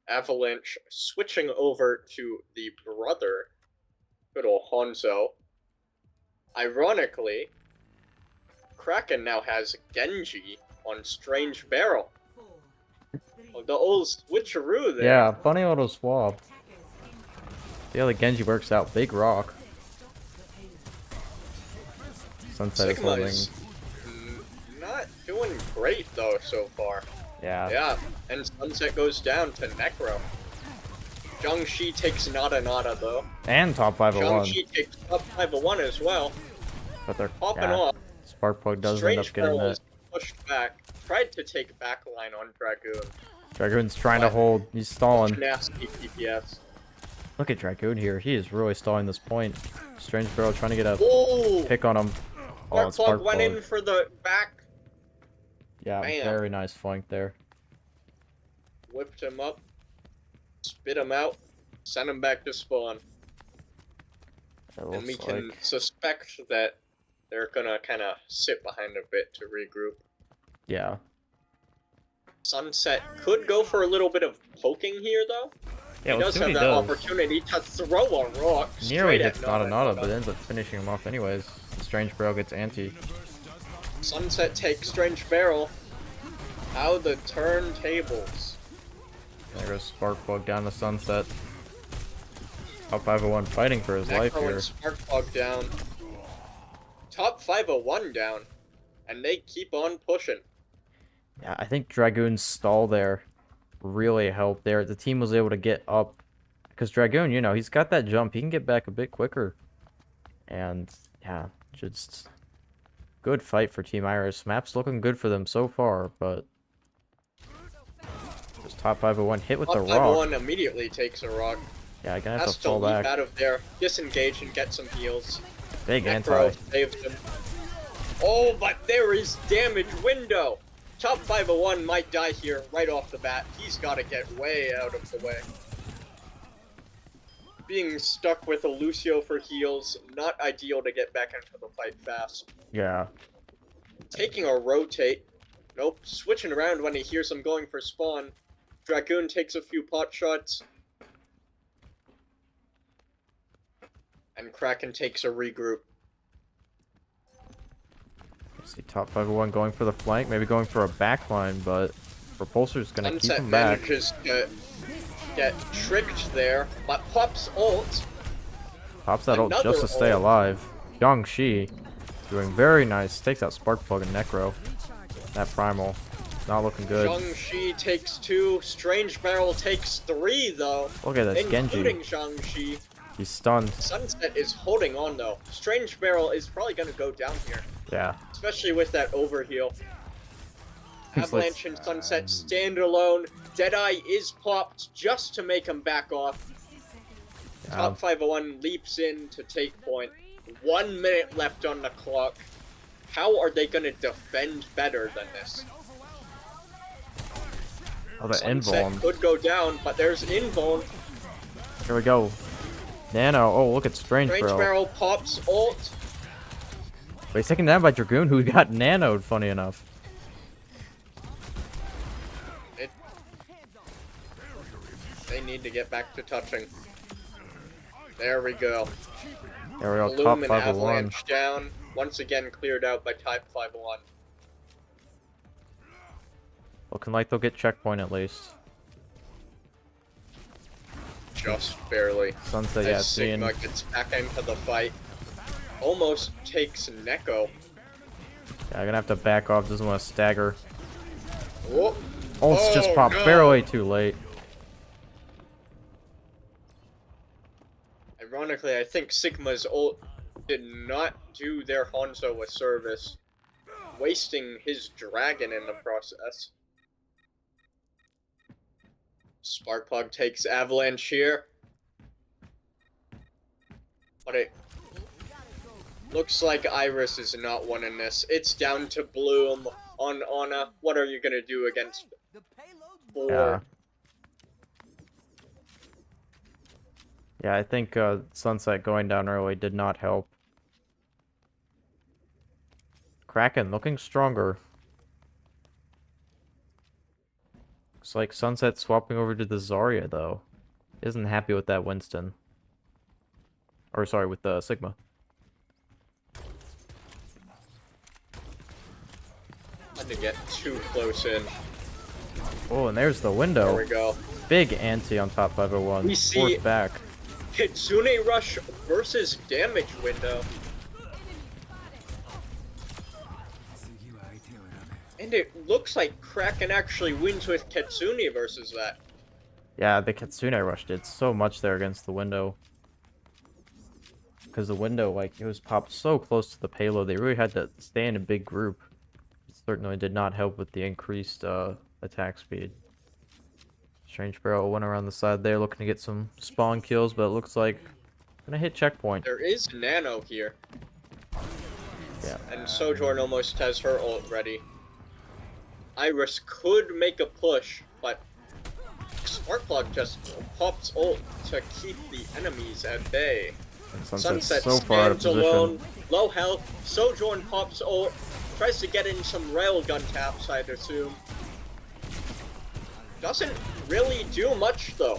Avalanche switching over to the brother, good old Hanzo. Ironically, Kraken now has Genji on Strange Barrel. 4, 3, Oh, the old switcheroo there. Yeah, funny little swap. attackers in. See how the Genji works out. Big rock. Stop the payload. Sunset is Sigma holding. is not doing great though so far. Yeah. Yeah, and Sunset goes down to Necro. Zhangxi takes Nada Nada though. And top 501. Zhangxi takes up 501 as well. But they're Popping yeah. off. Sparkplug does Strange end up getting Barrel that. is pushed back. Tried to take backline on Dragoon. Dragoon's trying to But- hold. He's stalling. Nasty PPS. Look at Dragoon here. He is really stalling this point. Strange Barrel trying to get a Oh! pick on him. Oh, it's Sparkplug went in Sparkplug. for the back. Yeah, Bam. very nice flank there. Whipped him up. Spit him out. Sent him back to spawn. It And we looks can like suspect that they're gonna kind of sit behind a bit to regroup. yeah. Sunset could go for a little bit of poking here, though. Yeah, He let's does see what have he that does. opportunity to throw a rock Nearly straight hits at Nada Nada, but Nada. ends up finishing him off anyways. Strange Barrel gets anti. Sunset takes Strange Barrel. How the turntables. There goes Sparkplug down to Sunset. Top 501 fighting for his life Necro here. and Sparkplug down. Top 501 down. And they keep on pushing. Yeah, I think Dragoon's stall there really helped there. The team was able to get up. Because Dragoon, you know, he's got that jump. He can get back a bit quicker. And, yeah, just good fight for Team Iris. Map's looking good for them so far, but just top 501 hit with Top the rock. 501 immediately takes a rock. Yeah, I'm gonna have Has to to fall leap back. out of there, disengage and get some heals. Big Necro anti. saved him. Oh, but there is damage window. Top 501 might die here right off the bat. He's got to get way out of the way. Being stuck with a Lucio for heals, not ideal to get back into the fight fast. Yeah. Taking a rotate. Nope, switching around when he hears him going for spawn. Dragoon takes a few pot shots. And Kraken takes a regroup. See top 501 going for the flank, maybe going for a backline, but Repulsor's gonna keep Sunset him back. manages to get tricked there, but pops ult. Pops that ult Another just to stay ult. alive. Shi doing very nice. Takes out Sparkplug and Necro. That primal. Not looking good. Zhangxi takes 2. Strange Barrel takes 3, though. Look at this Including Genji. Zhangxi. He's stunned. Sunset is holding on, though. Strange Barrel is probably going to go down here. Yeah. Especially with that overheal. He's like- Avalanche and Sunset stand alone. Deadeye is popped just to make him back off. Top 501 leaps in to take point. 1 minute left on the clock. How are they going to defend better than this? Oh, the Sunset invuln. could go down, but there's invuln. Here we go. Nano. Oh, look at Strange Strange Barrel. Barrel pops ult. But he's taken down by Dragoon, who got nanoed, funny enough. They need to get back to touching. There we go. There we go, top Bloom and 501. Avalanche down. Once again cleared out by Type 501. Looking like they'll get checkpoint at least. Just barely. Sunset, As yeah, seeing. Sigma gets back into the fight. Almost takes Neko. Yeah, gonna have to back off, doesn't want to stagger. Oh, Ults just popped no. barely too late. Ironically, I think Sigma's ult did not do their Hanzo a service, wasting his dragon in the process. Sparkplug takes Avalanche here. But it looks like Iris is not winning this. It's down to Bloom on Ana. What are you gonna do against four? Yeah. Yeah, I think Sunset going down early did not help. Kraken looking stronger. Looks like Sunset swapping over to the Zarya, though. Isn't happy with that Winston. Or, sorry, with the Sigma. Had to get too close in. Oh, and there's the There window. we go. Big ante on top 501. We see- Forced back. Kitsune Rush versus damage window. And it looks like Kraken actually wins with Kitsune versus that. Yeah, the Kitsune Rush did so much there against the window. Because the window, like, it was popped so close to the payload, they really had to stay in a big group. It certainly did not help with the increased attack speed. Strange Barrel went around the side there looking to get some spawn kills, but it looks like gonna hit checkpoint. There is Nano here. Yeah. And Sojourn almost has her ult ready. Iris could make a push, but Sparkplug just pops ult to keep the enemies at bay. And Sunset's Sunset so far out of stands position. alone, low health. Sojourn pops ult, tries to get in some railgun taps, I'd assume. Doesn't really do much though.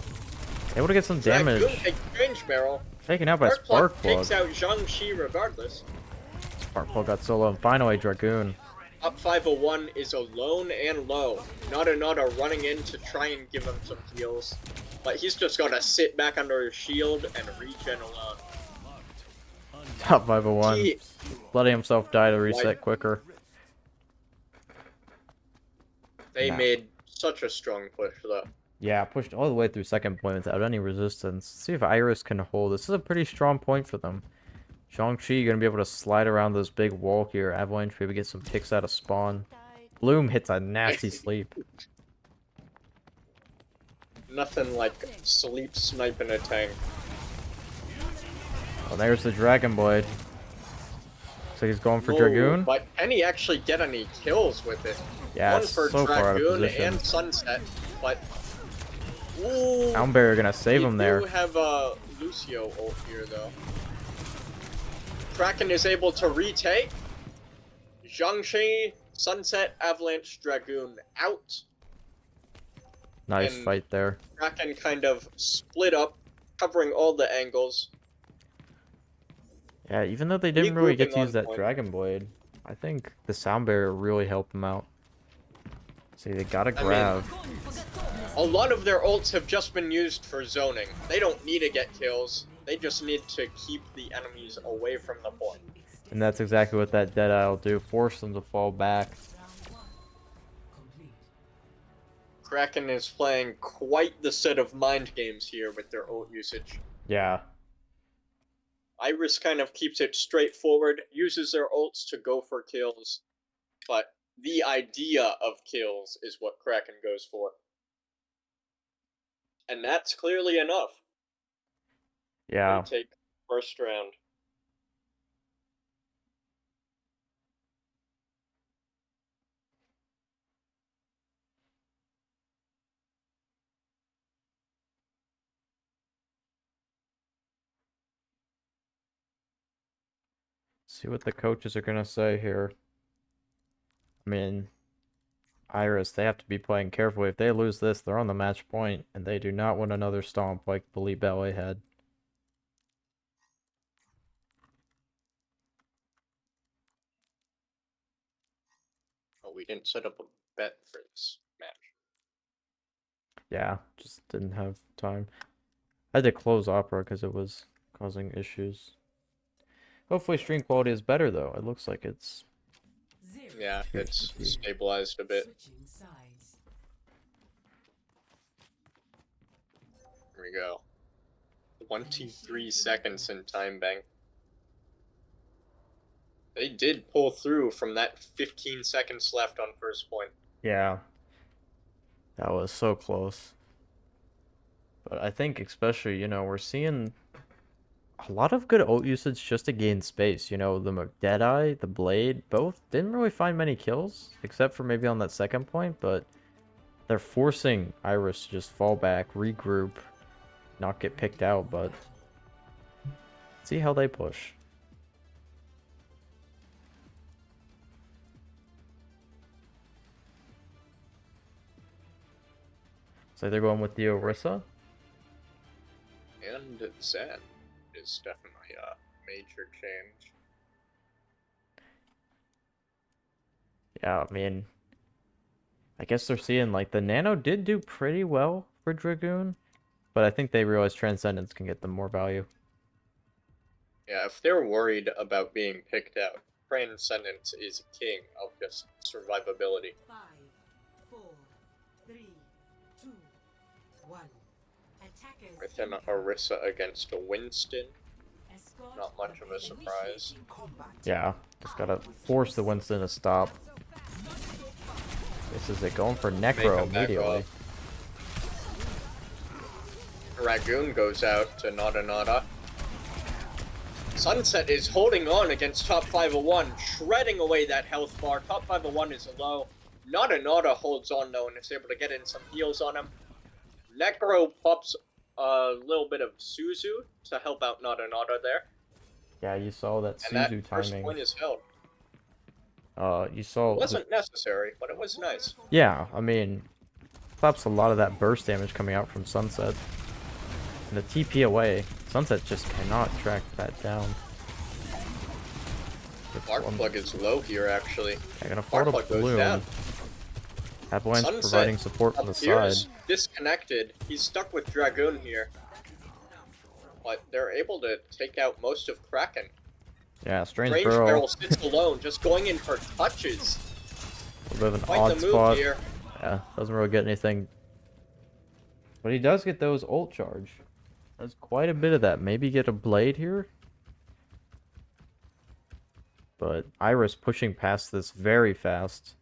Able to get some damage. Dragoon takes Strange Barrel. Taken out by Sparkplug Sparkplug. takes out Zhang Shi regardless. Sparkplug got solo, and finally Dragoon. Up 501 is alone and low. Nada running in to try and give him some heals. But he's just gonna sit back under his shield and regen alone. Top 501. He- Letting himself die to reset Like- quicker. They Nah. made such a strong push though. Yeah, pushed all the way through second point without any resistance. See if Iris can hold. This is a pretty strong point for them. Shang-Chi gonna be able to slide around this big wall here. Avalanche maybe get some picks out of spawn. Bloom hits a nasty sleep. Nothing like sleep sniping a tank. Oh, there's the Dragon Blade. So he's going for Oh, Dragoon. But can he actually get any kills with it? Yeah, One it's for so far out of Dragoon position. and Sunset, but ooh, Sound Barrier gonna save him there. We do have Lucio ult here though. Kraken is able to retake. Zhangxi, Sunset, Avalanche, Dragoon out. Nice and- fight there. Kraken kind of split up, covering all the angles. Yeah, even though they didn't really get to Regrouping use on that point. Dragon Blade, I think the Sound Barrier really helped them out. See, they gotta mean- grab. A lot of their ults have just been used for zoning. They don't need to get kills. They just need to keep the enemies away from the point. And that's exactly what that Deadeye will do. Force them to fall back. Kraken is playing quite the set of mind games here with their ult usage. Yeah. Iris kind of keeps it straightforward, uses their ults to go for kills, but the idea of kills is what Kraken goes for. And that's clearly enough. Yeah. They take first round. See what the coaches are gonna say here. I mean, Iris, they have to be playing carefully. If they lose this, they're on the match point, and they do not want another stomp like Bulleet Ballet had. Oh, we didn't set up a bet for this match. Yeah, just didn't have time. I had to close Opera because it was causing issues. Hopefully stream quality is better though. It looks like it's... Zero. Yeah, Appears it's to be. stabilized a bit. Switching sides. Here we go. 23 seconds in time bank. They did pull through from that 15 seconds left on first point. Yeah. That was so close. But I think especially, we're seeing a lot of good ult usage just to gain space. The Deadeye, the Blade, both didn't really find many kills, except for maybe on that second point, but they're forcing Iris to just fall back, regroup, not get picked out, but see how they push. So they're going with the Orisa. And Zen is definitely a major change. Yeah, I mean, I guess they're seeing like the Nano did do pretty well for Dragoon, but I think they realize Transcendence can get them more value. Yeah, if they're worried about being picked out, Transcendence is king of just survivability. 5, 4, 3, 2, 1. Attackers. With an Orisa against a Winston, Escort not much of a surprise. initiating combat. Yeah, just gotta force the Winston to stop. This is it, going for Necro him back immediately. up. Dragoon goes out to Nada Nada. Sunset is holding on against Top 501, shredding away that health bar. Top 501 is low. Nada Nada holds on though and is able to get in some heals on him. Necro pops a little bit of Suzu to help out Nada Nada there. Yeah, you saw that And that Suzu first timing. point is held. You saw It wasn't necessary, but it was nice. Yeah, I mean, stops a lot of that burst damage coming out from Sunset. And the TP away, Sunset just cannot track that down. Arc Plug is low here, actually. They're gonna fall Arc to Plug goes Bloom. down. Avalanche Sunset providing support from the appears side. disconnected. He's stuck with Dragoon here. But they're able to take out most of Kraken. Yeah, Strange Range Barrel, Barrel sits alone, just going in for touches. a bit of an Quite odd the move spot. here. Yeah, doesn't really get anything. But he does get those ult charge. There's quite a bit of that. Maybe get a Blade here. But Iris pushing past this very fast.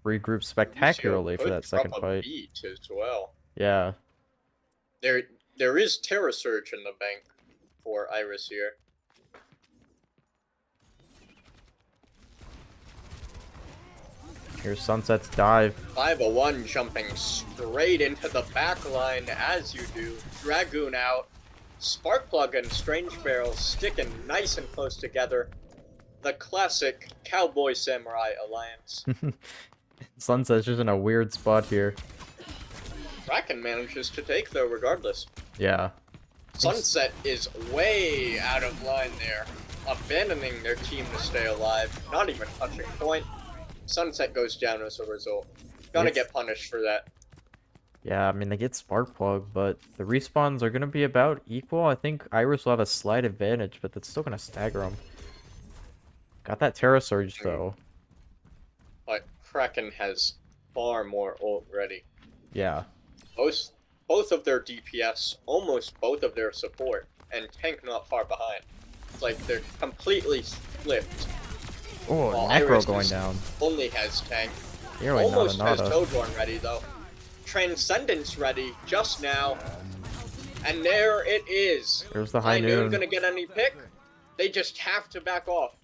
Regroups spectacularly for Could that second drop a fight. beat as well. Yeah. There is Terror Surge in the bank for Iris here. Here's Sunset's dive. 501 jumping straight into the back line as you do. Dragoon out. Sparkplug and Strange Barrel sticking nice and close together. The classic Cowboy Samurai alliance. Sunset's just in a weird spot here. Kraken manages to take though regardless. Yeah. Sunset is way out of line there, abandoning their team to stay alive, not even touching point. Sunset goes down as a result. Gonna Yes. get punished for that. Yeah, I mean, they get Sparkplug, but the respawns are going to be about equal. I think Iris will have a slight advantage, but that's still going to stagger them. Got that Terra Surge, though. But Kraken has far more ult ready. Yeah. Both of their DPS, almost both of their support, and tank not far behind. It's like they're completely flipped. Oh, While Necro Iris going is- down. Only has tank. Nearly Almost has Nada. Toadhorn ready though. Transcendence ready just now. And there it is. There's the High High Noon Noon. gonna get any pick? They just have to back off.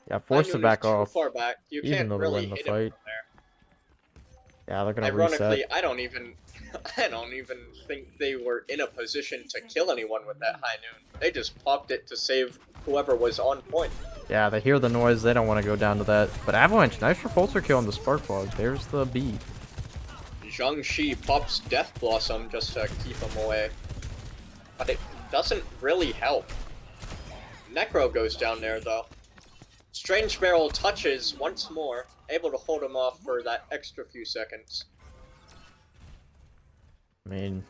Yeah, forced High to Noon back is too off. far back. You Even can't though they really win the hit fight. him from there. Yeah, they're gonna reset. Ironically, I don't even I don't even think they were in a position to kill anyone with that high noon. They just popped it to save whoever was on point. Yeah, they hear the noise. They don't want to go down to that. But Avalanche, nice repulsor kill on the Spark Plug. There's the B. Zhang Shi pops Death Blossom just to keep him away. But it doesn't really help. Necro goes down there though. Strange Barrel touches once more, able to hold him off for that extra few seconds. I mean,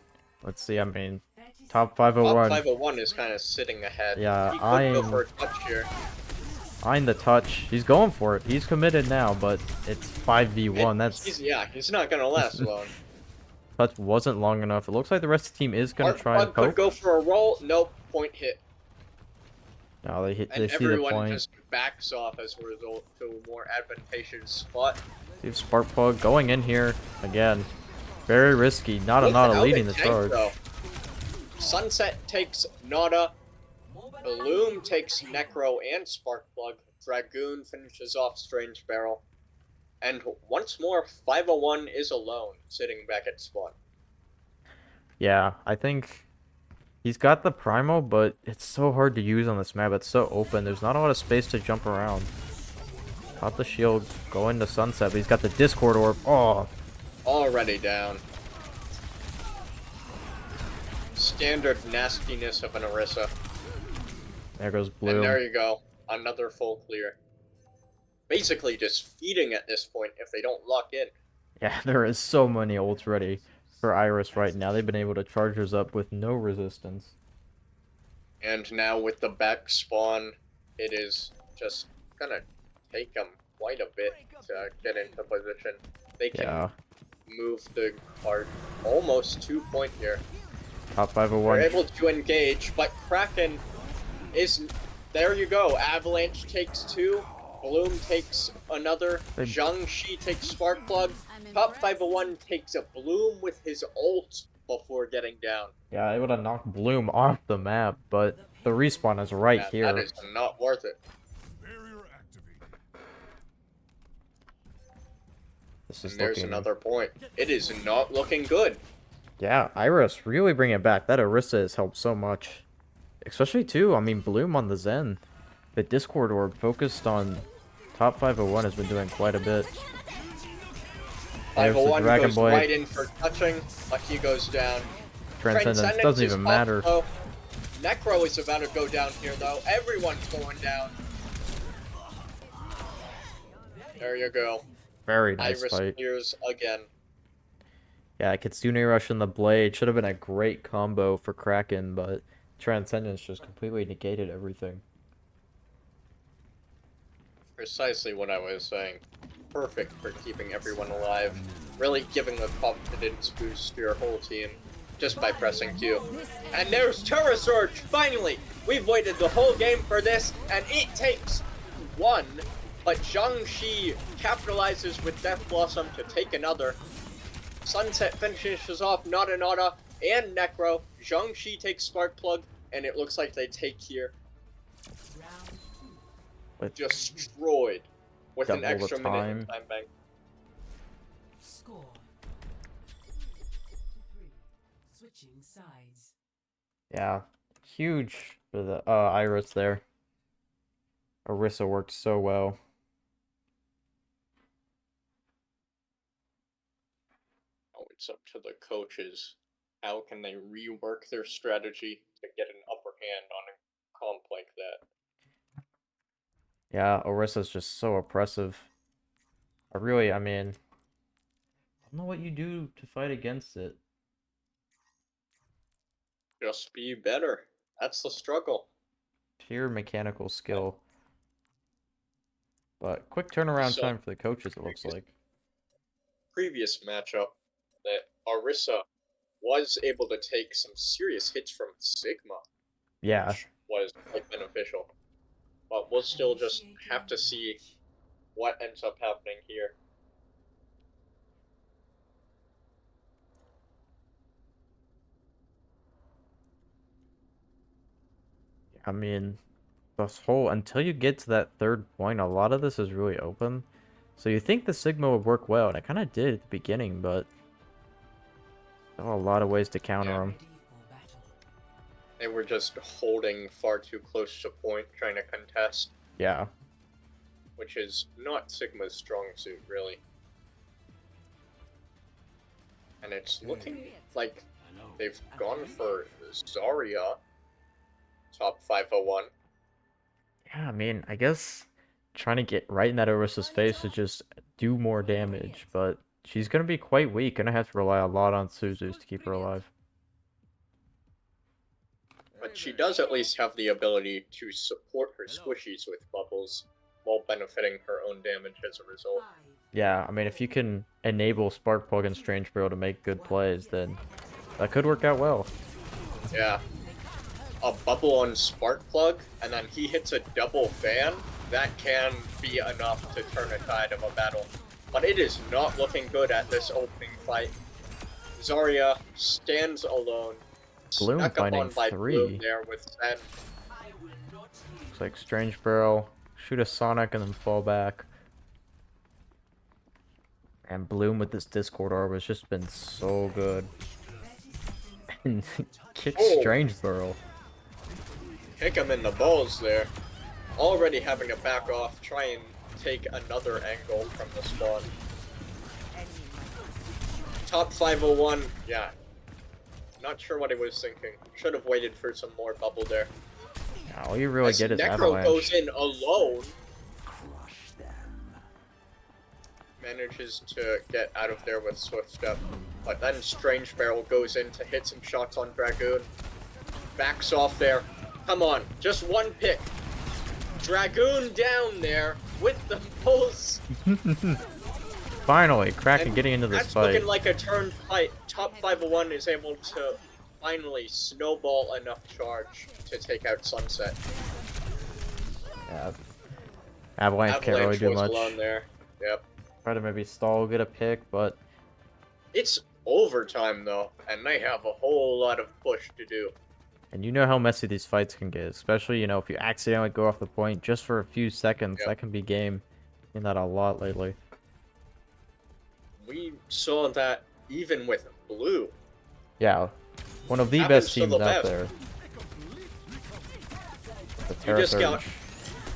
let's see. I mean, 30 top Top 501. 501 is kind of sitting ahead. Yeah, He could go I'm for a touch here. eyeing the touch. He's going for it. He's committed now, but it's 5v1. He's not gonna last long. Touch wasn't long enough. It looks like the rest of the team is gonna Spark try and Plug could poke. go for a roll. Nope, point hit. No, they hit. And They see the everyone point. just backs off as a result to a more advantageous spot. See Spark Plug going in here again. Very risky. Nada Without leading a the tank, charge. though. Sunset takes Nada. Bloom takes Necro and Spark Plug. Dragoon finishes off Strange Barrel. And once more, 501 is alone, sitting back at spawn. Yeah, I think he's got the primal, but it's so hard to use on this map. It's so open. There's not a lot of space to jump around. Got the shield, going to Sunset, but he's got the Discord Orb. Oh, Already down. Standard nastiness of an Orisa. there goes And Blue. there you go. Another full clear. Basically just feeding at this point if they don't lock in. Yeah, there is so many ults ready for Iris right now. They've been able to charge us up with no resistance. And now with the back spawn, it is just gonna take them quite a bit to get into position. They can Yeah, move the card almost 2 point here. top They're 501. able to engage, but Kraken is... There you go. Avalanche takes 2. Bloom takes another. They- Zhang Shi takes Spark Plug. I'm Top impressed. 501 takes a Bloom with his ult before getting down. Yeah, able to knock Bloom off the map, but the respawn is right Yeah, here. that is not worth it. Barrier activated. This is And there's looking... another point. It is not looking good. Yeah, Iris really bring it back. That Orisa has helped so much. Especially too, I mean, Bloom on the Zen. The Discord Orb focused on top 501 has been doing quite a bit. There's the 501 Dragon goes Blade. right in for touching, but he goes down. Transcendence doesn't is even up, matter. though. Necro is about to go down here, though. Everyone's going down. There you go. Very nice Iris fight. clears again. Yeah, Kitsune Rush and the Blade should have been a great combo for Kraken, but Transcendence just completely negated everything. Precisely what I was saying. Perfect for keeping everyone alive. Really giving a confidence boost to your whole team just by pressing Q. And there's Terra Surge! Finally! We've waited the whole game for this, and it takes 1. But Zhang Shi capitalizes with Death Blossom to take another. Sunset finishes off Nada and Necro. Zhang Shi takes Spark Plug, and it looks like they take here. Round 2. With Destroyed with an Double the extra minute time. in time bank. Score. 3. Switching sides. yeah, huge for the Iris there. Orisa worked so well. Oh, it's up to the coaches. How can they rework their strategy to get an upper hand on a comp like that? Yeah, Orisa's just so oppressive. I mean, I don't know what you do to fight against it. Just be better. That's the struggle. Pure mechanical skill. But quick turnaround So- time for the coaches, it looks like. Previous matchup, that Orisa was able to take some serious hits from Sigma, Yeah, which was quite beneficial. But we'll still just have to see what ends up happening here. I mean, this whole, until you get to that third point, a lot of this is really open. So you think the Sigma would work well, and it kind of did at the beginning, but there are a lot of ways to counter Yeah. them. Ready for battle. They were just holding far too close to point, trying to contest, Yeah. which is not Sigma's strong suit, really. And it's looking like they've gone for Zarya, top 501. Yeah, I mean, I guess trying to get right in that Orisa's face to just do more damage, but she's gonna be quite weak. Gonna have to rely a lot on Suzu's to keep her alive. But she does at least have the ability to support her squishies with bubbles, while benefiting her own damage as a result. 5, Yeah, I mean, if you can enable Spark Plug and Strange Bro to make good plays, then that could work out well. Yeah. A bubble on Spark Plug, and then he hits a double fan, that can be enough to turn a tide of a battle. But it is not looking good at this opening fight. Zarya stands alone. Bloom Snuck up finding on by 3. Bloom there with Zen. I will not yield. Looks like Strange Barrel, shoot a Sonic and then fall back. And Bloom with this Discord orb has just been so good. And kick Oh. Strange Barrel. Kick him in the balls there. Already having to back off, try and take another angle from the spawn. Top 501, yeah. Not sure what he was thinking. Should have waited for some more bubble there. All you really As get is Necro goes Avalanche. in alone. Manages to get out of there with Swift Step. But then Strange Barrel goes in to hit some shots on Dragoon. Backs off there. Come on, just one pick. Dragoon down there with the pulse. Finally, Kraken And getting into this that's fight. looking like a turn fight. Top 501 is able to finally snowball enough charge to take out Sunset. Yeah. Avalanche can't really do was much. alone there. Yep. Try to maybe stall, get a pick, but It's overtime though, and they have a whole lot of push to do. and you know how messy these fights can get, especially, you know, if you accidentally go off the point just for a few seconds, Yep. that can be game. Seen that a lot lately. We saw that even with Blue. Yeah. One of the Happens best to teams the out best. there. The You Terra just got Surge.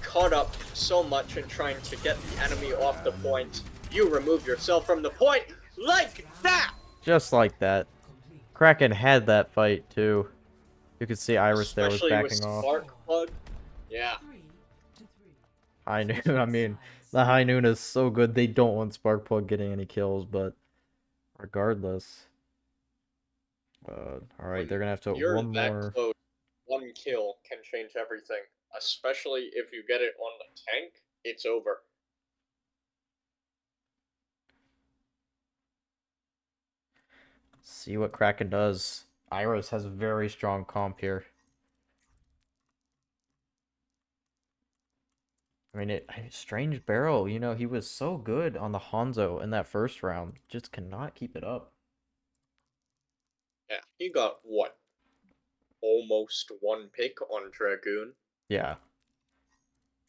caught up so much in trying to get the enemy off the point. You remove yourself from the point like that! Just like that. Complete. Kraken had that fight too. You could see Iris there was Especially with backing off. Spark Plug. Yeah. 3 to 3. High Noon, I mean, the High Noon is so good they don't want Spark Plug getting any kills, but regardless. Alright, they're gonna have to You're one that more. close. One kill can change everything. Especially if you get it on the tank, it's over. See what Kraken does. Iris has a very strong comp here. I mean, Strange Barrel, you know, he was so good on the Hanzo in that first round. Just cannot keep it up. Yeah, he got what? Almost one pick on Dragoon. Yeah.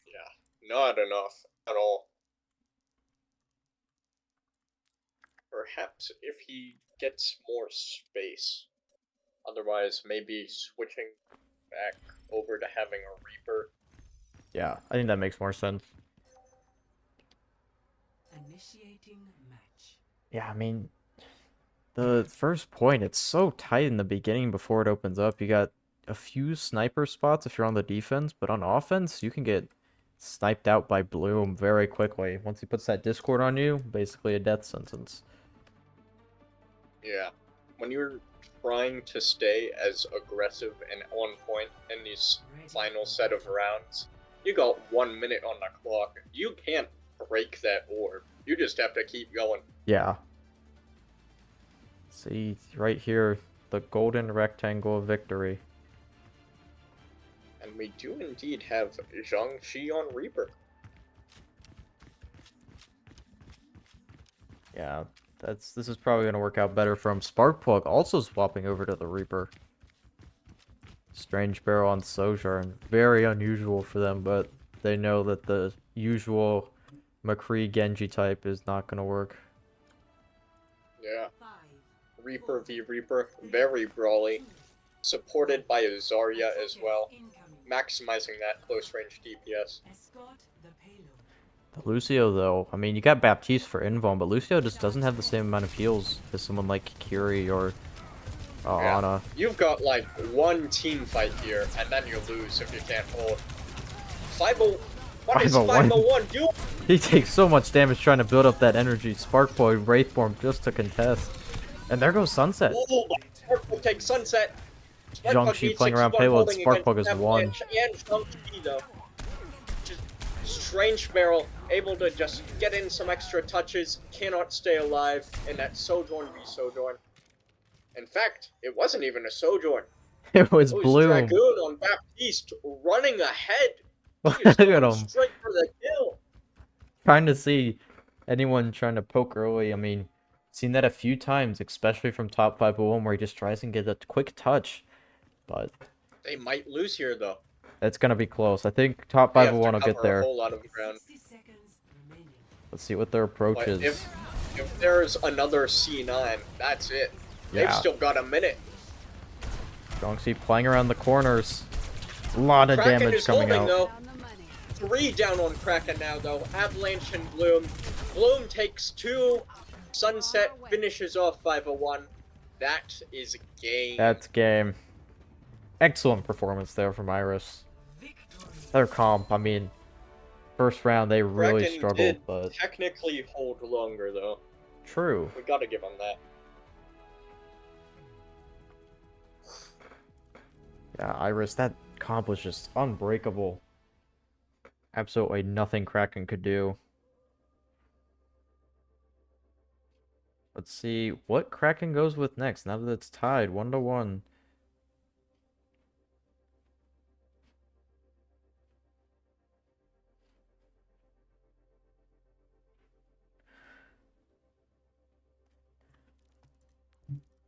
Yeah, not enough at all. Perhaps if he gets more space. Otherwise, maybe switching back over to having a Reaper. Yeah, I think that makes more sense. Initiating match. Yeah, I mean, the first point, it's so tight in the beginning before it opens up. You got a few sniper spots if you're on the defense, but on offense, you can get sniped out by Bloom very quickly. Once he puts that Discord on you, basically a death sentence. Yeah. When you're trying to stay as aggressive and on point in these final set of rounds, you got 1 minute on the clock. You can't break that orb. You just have to keep going. Yeah. See, right here, the golden rectangle of victory. And we do indeed have Zhang-Chi on Reaper. Yeah, this is probably gonna work out better for him. Sparkplug also swapping over to the Reaper. Strange Barrel on Sojourn. Very unusual for them, but they know that the usual McCree Genji type is not gonna work. Yeah. 5, Reaper v Reaper, very brawly. Supported by a Zarya as well, incoming. maximizing that close range DPS. Escort the payload. Lucio, though, I mean, you got Baptiste for invuln, but Lucio just doesn't have the same amount of heals as someone like Kiri or Yeah. Ana. You've got like one team fight here, and then you lose if you can't hold. 50. What is 501? 501 doing? He takes so much damage trying to build up that energy. Sparkboy, Wraithform just to contest. And there goes Sunset. Oh, Sparkplug takes Sunset. Sparkplug Zhongxi beats playing around 61 payload, holding Sparkplug against is one. Avalanche and Zhongxi, though. Just Strange Barrel, able to just get in some extra touches, cannot stay alive in that Sojourn v Sojourn. In fact, it wasn't even a Sojourn. It was It was Bloom. Dragoon on Baptiste running ahead. He Look is at going him. straight for the kill. Trying to see anyone trying to poke early. I mean, seen that a few times, especially from top 501, where he just tries and get a quick touch. But They might lose here, though. it's going to be close. I think top They have to 501 will get cover a there. whole lot of ground. 60 seconds remaining. Let's see what their approach But is. if there's another C9, that's it. They've Yeah. still got a minute. Zhongxi playing around the corners. A lot of Kraken damage is coming holding, out. though. On the money. 3 down on Kraken now, though. Avalanche and Bloom. Bloom takes 2. Sunset finishes off 501. That is game. That's game. Excellent performance there from Iris. Victory. Their comp, I mean, first round they really Kraken struggled, did but technically hold longer, though. true. We gotta give them that. Yeah, Iris, that comp was just unbreakable. Absolutely nothing Kraken could do. Let's see what Kraken goes with next, now that it's tied 1-1.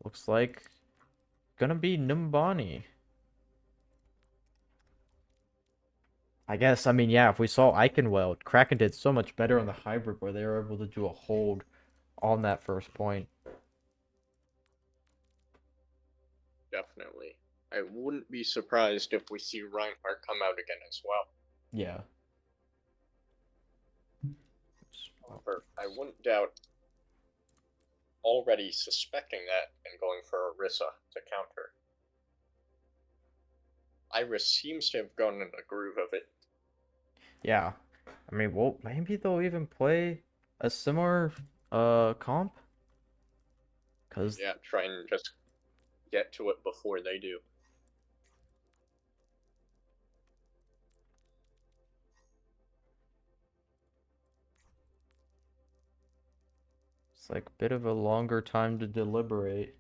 Looks like gonna be Numbani. I guess, I mean, yeah, if we saw Eichenweld, Kraken did so much better on the hybrid where they were able to do a hold on that first point. Definitely. I wouldn't be surprised if we see Reinhardt come out again as well. Yeah. However, I wouldn't doubt already suspecting that and going for Orisa to counter. Iris seems to have gone in the groove of it. Yeah. I mean, well, maybe they'll even play a similar comp. Cause Yeah, try and just get to it before they do. it's like a bit of a longer time to deliberate.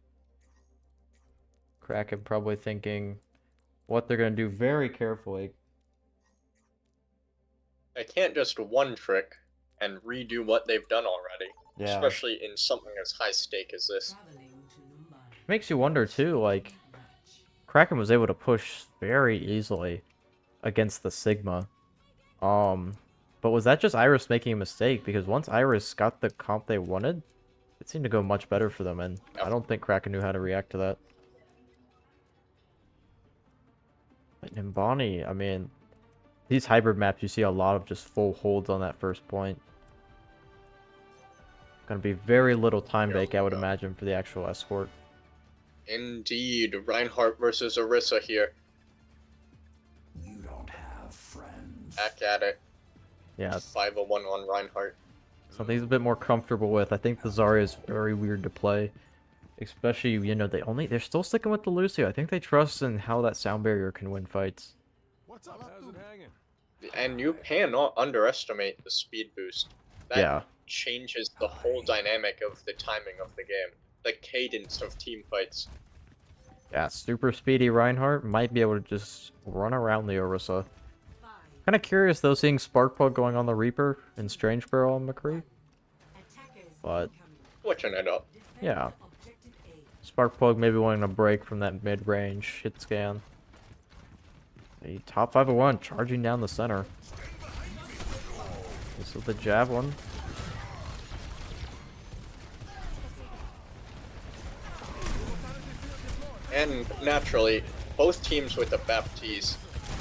Kraken probably thinking what they're gonna do very carefully. They can't just one trick and redo what they've done already. Yeah. Especially in something as high stake as this. Traveling to Mumbai. Makes you wonder too, like Match. Kraken was able to push very easily against the Sigma. But was that just Iris making a mistake? Because once Iris got the comp they wanted, it seemed to go much better for them, and I don't think Kraken knew how to react to that. But Nimbani, I mean, these hybrid maps, you see a lot of just full holds on that first point. Gonna be very little time Yeah, bake, I would yeah. imagine, for the actual escort. Indeed, Reinhardt versus Orisa here. You don't have friends. Back at it. Yeah, 501 on Reinhardt. something he's a bit more comfortable with. I think the Zarya is very weird to play. Especially, you know, they're still sticking with the Lucio. I think they trust in how that sound barrier can win fights. What's up? How's it hanging? And you cannot underestimate the speed boost. That Yeah. changes the whole dynamic of the timing of the game. The cadence of team fights. Yeah, super speedy Reinhardt might be able to just run around the Orisa. 5. Kind of curious though, seeing Sparkplug going on the Reaper and Strange Barrel on McCree. Attackers But incoming. Switching it up. Defend yeah. Objective A. Sparkplug maybe wanting a break from that mid-range hit scan. The top 501 charging down the center. This is the javelin. And naturally, both teams with the Baptiste,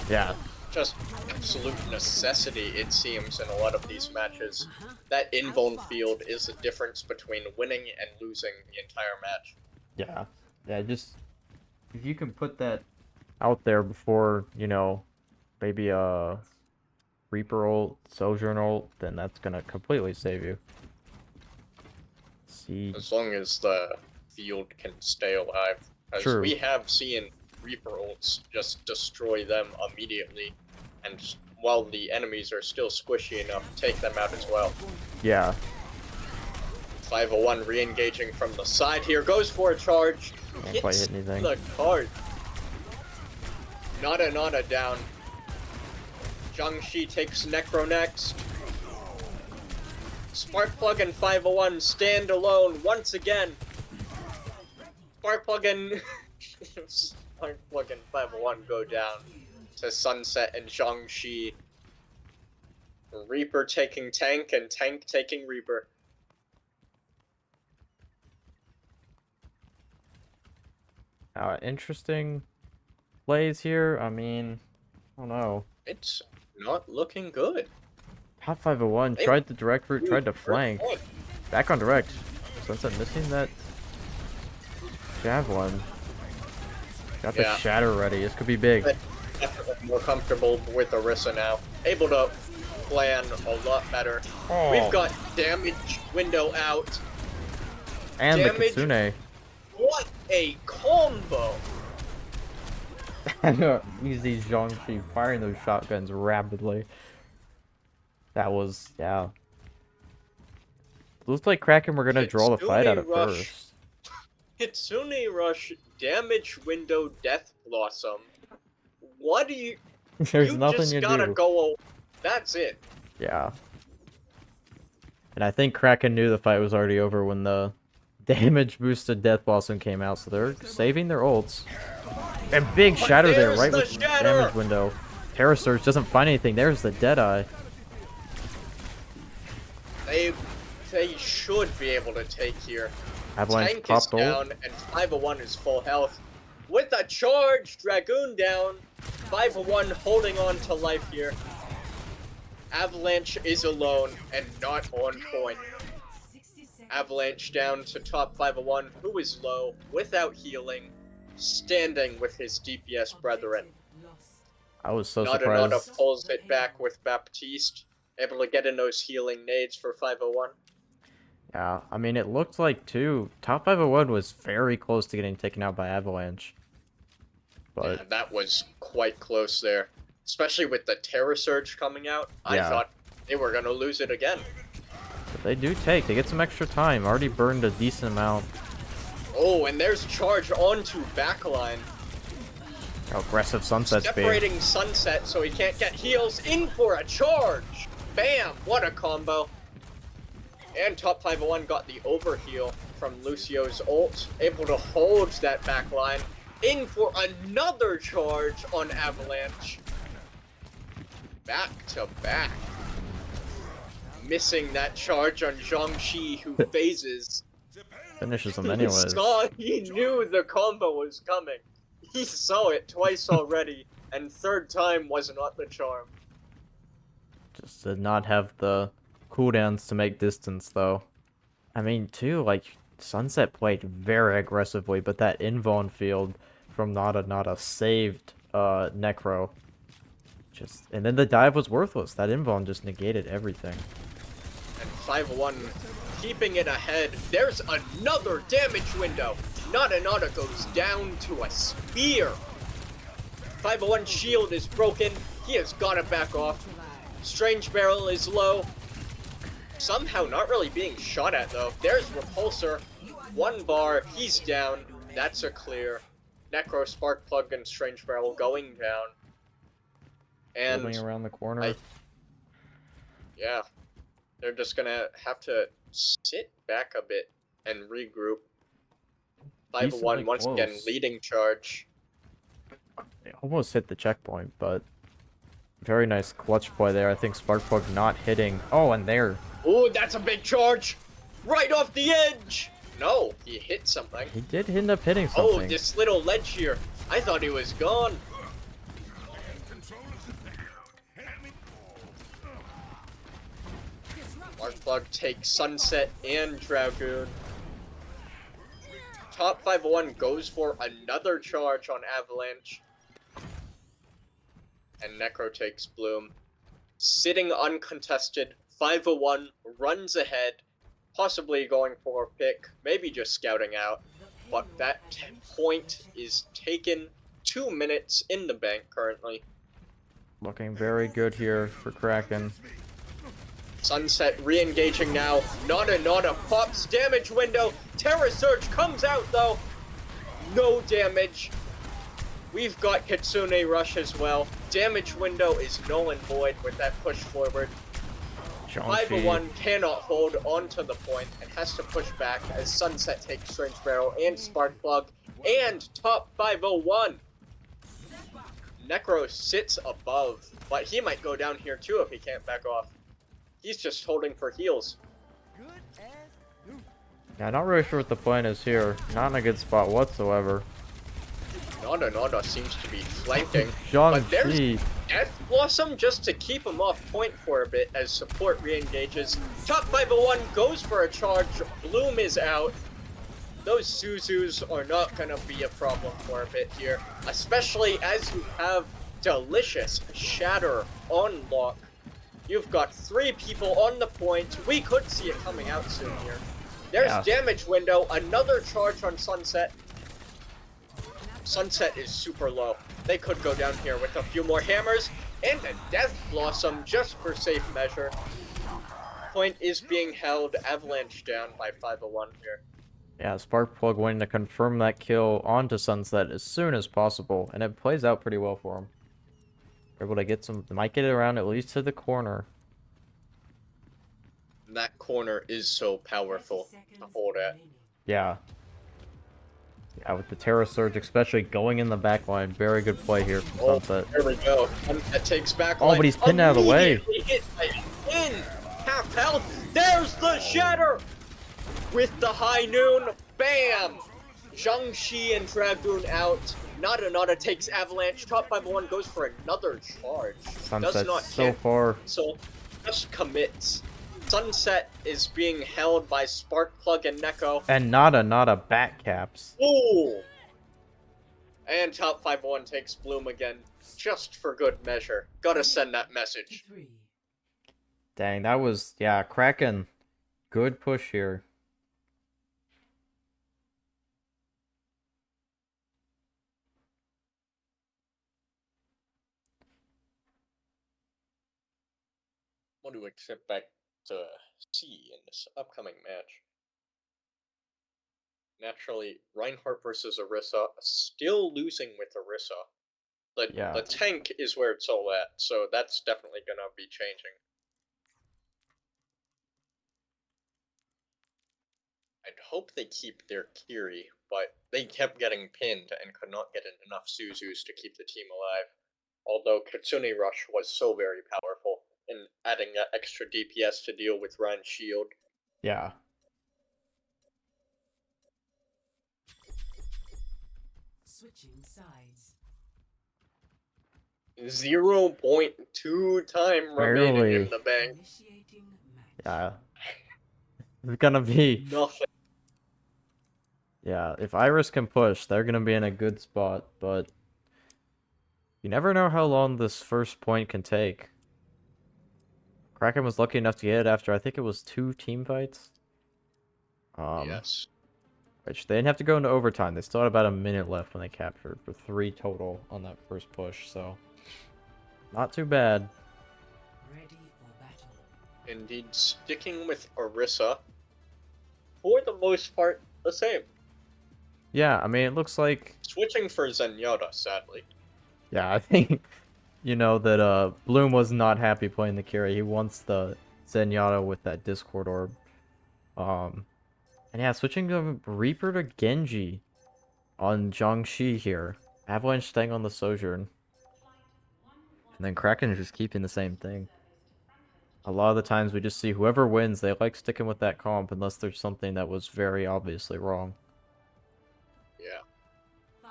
Yeah. just absolute necessity, it seems, in a lot of these matches. That invuln field is the difference between winning and losing the entire match. Yeah. Yeah, just if you can put that out there before, you know, maybe a Reaper ult, Sojourn ult, then that's gonna completely save you. See, As long as the field can stay alive. Because true. we have seen Reaper ults just destroy them immediately, and while the enemies are still squishy enough, take them out as well. Yeah. 501 re-engaging from the side here, goes for a charge, Can't quite hits hit anything. the card. Nada down. Zhangxi takes Necro next. Sparkplug and 501 stand alone once again. Sparkplug and 501 go down to Sunset and Zhangxi. Reaper taking Tank and Tank taking Reaper. Interesting plays here. I mean, I don't know. It's not looking good. Top 501 They- tried the direct route, tried to flank. Back on direct. Sunset missing that javelin. Got the Yeah. shatter ready. This could be big. But definitely more comfortable with Orisa now. Able to plan a lot better. Oh. We've got damage window out. And the damage. Kitsune. What a combo! Use these Zhangxi firing those shotguns rapidly. That was, yeah. Looks like Kraken were gonna draw the fight out at Kitsune rush. first. Kitsune Rush, Damage Window, Death Blossom. What do you... There's you nothing just you gotta do. go... That's it. Yeah. And I think Kraken knew the fight was already over when the damage boosted Death Blossom came out, so they're saving their ults. And big shatter there, there's right the with the shatter! damage window. Terra Surge doesn't find anything. There's the Deadeye. They should be able to take here. Avalanche Tank is popped ult. down, and 501 is full health. With a charge, Dragoon down. 501 holding on to life here. Avalanche is alone and not on point. 60 seconds. Avalanche down to top 501, who is low, without healing, standing with his DPS brethren. Lost. I was so Nada surprised. pulls it back with Baptiste, able to get in those healing nades for 501. Yeah, I mean, it looked like, too, top 501 was very close to getting taken out by Avalanche. But, Yeah, that was quite close there. Especially with the Terror Surge coming out, I Yeah. thought they were going to lose it again. but they do take. They get some extra time. Already burned a decent amount. Oh, and there's charge onto backline. How aggressive Sunset's being. Separating Sunset so he can't get heals. In for a charge! Bam! What a combo. And top 501 got the overheal from Lucio's ult. Able to hold that backline. In for another charge on Avalanche. Back to back. Missing that charge on Zhangxi, who phases. Finishes them He anyways. he knew the combo was coming. He saw it twice already, and third time was not the charm. Just did not have the cooldowns to make distance, though. I mean, too, like, Sunset played very aggressively, but that invuln field from Nada saved Necro. And then the dive was worthless. That invuln just negated everything. And 501 keeping it ahead. There's another damage window. Nada goes down to a spear. 501 shield is broken. He has got to back off. Strange Barrel is low. Somehow not really being shot at though. There's Repulsor. One bar, he's down. That's a clear. Necro, Sparkplug, and Strange Barrel going down. And Building around the corner. yeah, they're just gonna have to sit back a bit and regroup. 501 Decently once again close. leading charge. They almost hit the checkpoint, but Very nice clutch play there. I think Sparkplug not hitting. Oh, and there. Ooh, that's a big charge! Right off the edge! No, he hit something. He did end up hitting Oh, something. this little ledge here. I thought he was gone. Sparkplug takes Sunset and Dragoon. Top 501 goes for another charge on Avalanche. And Necro takes Bloom. Sitting uncontested, 501 runs ahead, possibly going for a pick, maybe just scouting out. But that point is taken. 2 minutes in the bank currently. Looking very good here for Kraken. Sunset re-engaging now. Nada pops damage window. Terra Surge comes out though. No damage. We've got Kitsune Rush as well. Damage window is null and void with that push forward. 501 cannot hold onto the point and has to push back as Sunset takes Strange Barrel and Sparkplug and top 501. Necro sits above, but he might go down here too if he can't back off. He's just holding for heals. Yeah, not really sure what the plan is here. Not in a good spot whatsoever. Nada seems to be flanking. But there's Zhang-Chi. Death Blossom just to keep him off point for a bit as support re-engages. Top 501 goes for a charge. Bloom is out. Those Suzus are not going to be a problem for a bit here. Especially as you have Delicious Shatter on lock. You've got 3 people on the point. We could see it coming out soon here. There's damage window. Another charge on Sunset. Sunset is super low. They could go down here with a few more hammers and a Death Blossom just for safe measure. Point is being held. Avalanche down by 501 here. Yeah, Sparkplug wanting to confirm that kill onto Sunset as soon as possible, and it plays out pretty well for him. Able to get some, might get it around at least to the corner. That corner is so powerful to hold at. Yeah. Yeah, with the Terra Surge especially going in the back line. Very good play here from Sunset. There we go. That takes back Oh, line. but he's pinned out of the way. Immediately hit by in half health. There's the shatter with the high noon. Bam! Zhang-Chi and Dragoon out. Nada takes Avalanche. Top 501 goes for another charge. Sunset's Does not so hit, far. so just commits. Sunset is being held by Sparkplug and Neko. And Nada back caps. Ooh! And top 501 takes Bloom again, just for good measure. Gotta send that message. 3. Dang, that was, yeah, Kraken. Good push here. What do we expect to see in this upcoming match? Naturally, Reinhardt versus Orisa, still losing with Orisa. The tank is where it's all at, so that's definitely gonna be changing. I'd hope they keep their Kiri, but they kept getting pinned and could not get enough Suzus to keep the team alive. Although Kitsune Rush was so very powerful in adding that extra DPS to deal with Ryan's shield. Yeah. Switching sides. 0.2 time remaining Barely. in the bank. Initiating match. Yeah. It's gonna be... Nothing. Yeah, if Iris can push, they're gonna be in a good spot, but... You never know how long this first point can take. Kraken was lucky enough to get it after, I think it was 2 team fights. Yes. Which they didn't have to go into overtime. They still had about a minute left when they captured for 3 total on that first push, so... Not too bad. Ready for battle. Indeed, sticking with Orisa, for the most part, the same. Yeah, I mean, it looks like... Switching for Zenyatta, sadly. Yeah, I think, you know, that Bloom was not happy playing the carry. He wants the Zenyatta with that Discord orb. And yeah, switching to Reaper to Genji on Zhang-Chi here. Avalanche staying on the Sojourn. And then Kraken is just keeping the same thing. A lot of the times we just see whoever wins, they like sticking with that comp unless there's something that was very obviously wrong. Yeah. 5,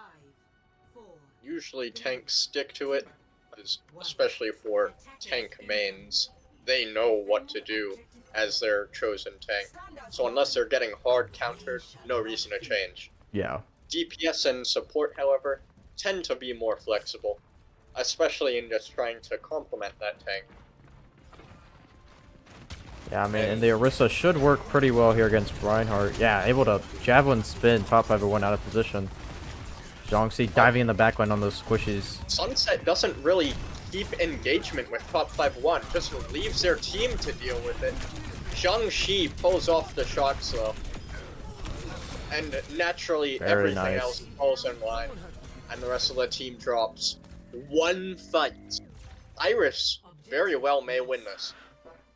4, Usually tanks stick to it, especially for tank mains. They know what to do as their chosen tank. So unless they're getting hard countered, no reason to change. Yeah. DPS and support, however, tend to be more flexible, especially in just trying to complement that tank. Yeah, I mean, and the Orisa should work pretty well here against Reinhardt. Yeah, able to javelin spin top 501 out of position. Zhongxi diving in the backline on those squishies. Sunset doesn't really keep engagement with top 5-1, just leaves their team to deal with it. Zhangxi pulls off the shots though. And naturally Very everything nice. else falls in line. And the rest of the team drops. One fight. Iris very well may win this.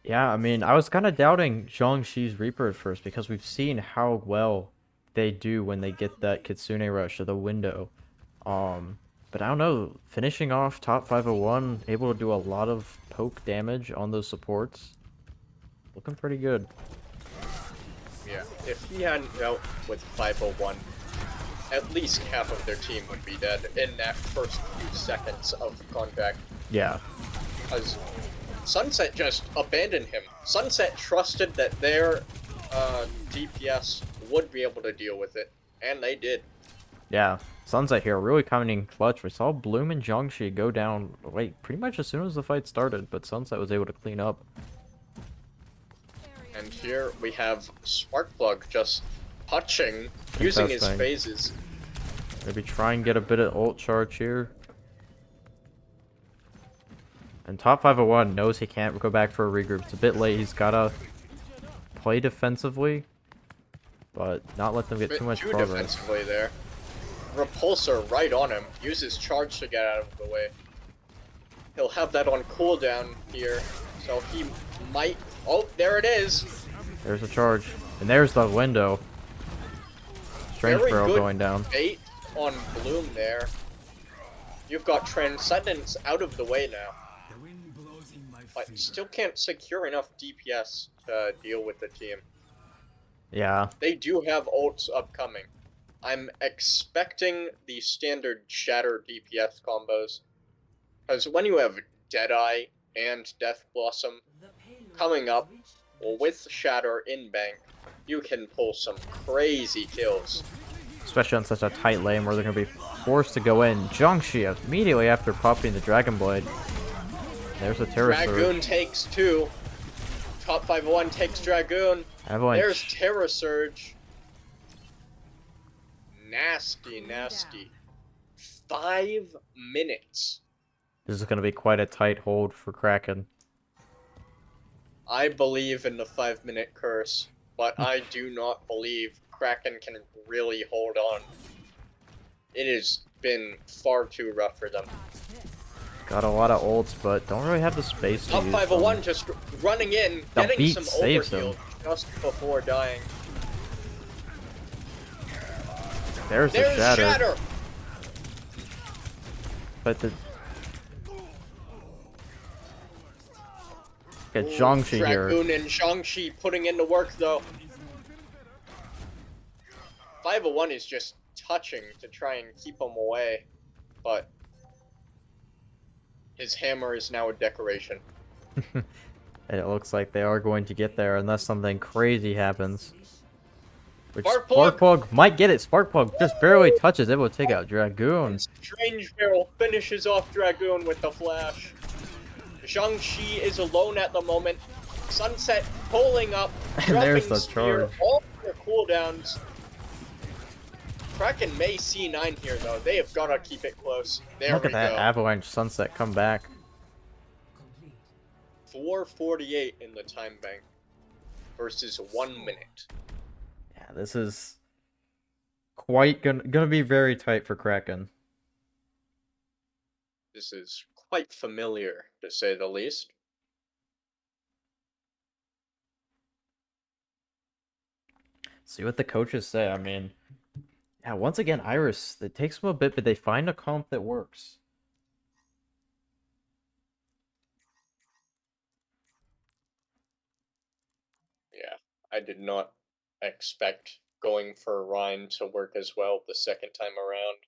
Yeah, I mean, I was kind of doubting Zhongxi's Reaper at first because we've seen how well they do when they get that Kitsune rush to the window. But I don't know, finishing off top 501, able to do a lot of poke damage on those supports. Looking pretty good. Yeah, if he hadn't dealt with 501, at least half of their team would be dead in that first few seconds of contact. Yeah. Because Sunset just abandoned him. Sunset trusted that their DPS would be able to deal with it, and they did. Yeah. Sunset here really coming in clutch. We saw Bloom and Zhongxi go down, wait, pretty much as soon as the fight started, but Sunset was able to clean up. And here we have Sparkplug just touching, using his Contesting. phases. Maybe try and get a bit of ult charge here. And top 501 knows he can't go back for a regroup. It's a bit late. He's gotta play defensively, but not let them get Bit too much too progress. defensively there. Repulsor right on him. Uses charge to get out of the way. He'll have that on cooldown here, so he might... Oh, there it is! There's a charge. And there's the window. Strange Very barrel good going down. bait on Bloom there. You've got Transcendence out of the way now. The wind blows in my But favor. still can't secure enough DPS to deal with the team. Yeah. They do have ults upcoming. I'm expecting the standard Shatter DPS combos. Because when you have Deadeye and Death Blossom the payload coming up, has reached well, with Shatter in bank, you can pull some crazy kills. Especially on such a tight lane where they're going to be forced to go in. Zhongxi immediately after popping the Dragon Blade. There's a Terror Dragoon Surge. takes 2. Top 5-1 takes Dragoon. Avalanche. There's Terror Surge. Nasty, nasty. 5 minutes. This is going to be quite a tight hold for Kraken. I believe in the 5-minute curse, but I do not believe Kraken can really hold on. It has been far too rough for them. Got a lot of ults, but don't really have the space to Top use 501 them. just running in, The getting beat some saves overheal him. just before dying. There's the There's Shatter. Shatter! But the... Get Zhongxi here. Dragoon and Zhangxi putting in the work though. 501 is just touching to try and keep him away, but his hammer is now a decoration. And it looks like they are going to get there unless something crazy happens. Which Sparkplug! Sparkplug might get it. Sparkplug just barely touches it. Will take out Dragoon. Strange Barrel finishes off Dragoon with the flash. Zhangxi is alone at the moment. Sunset pulling up, And there's dropping the spear, charge. all their cooldowns. Kraken may C9 here though. They have got to keep it close. There Look we at that go. Avalanche Sunset come back. complete. 4:48 in the time bank versus 1 minute. Yeah, this is quite gonna be very tight for Kraken. This is quite familiar, to say the least. See what the coaches say. I mean, yeah, once again, Iris, it takes them a bit, but they find a comp that works. I did not expect going for Rhine to work as well the second time around.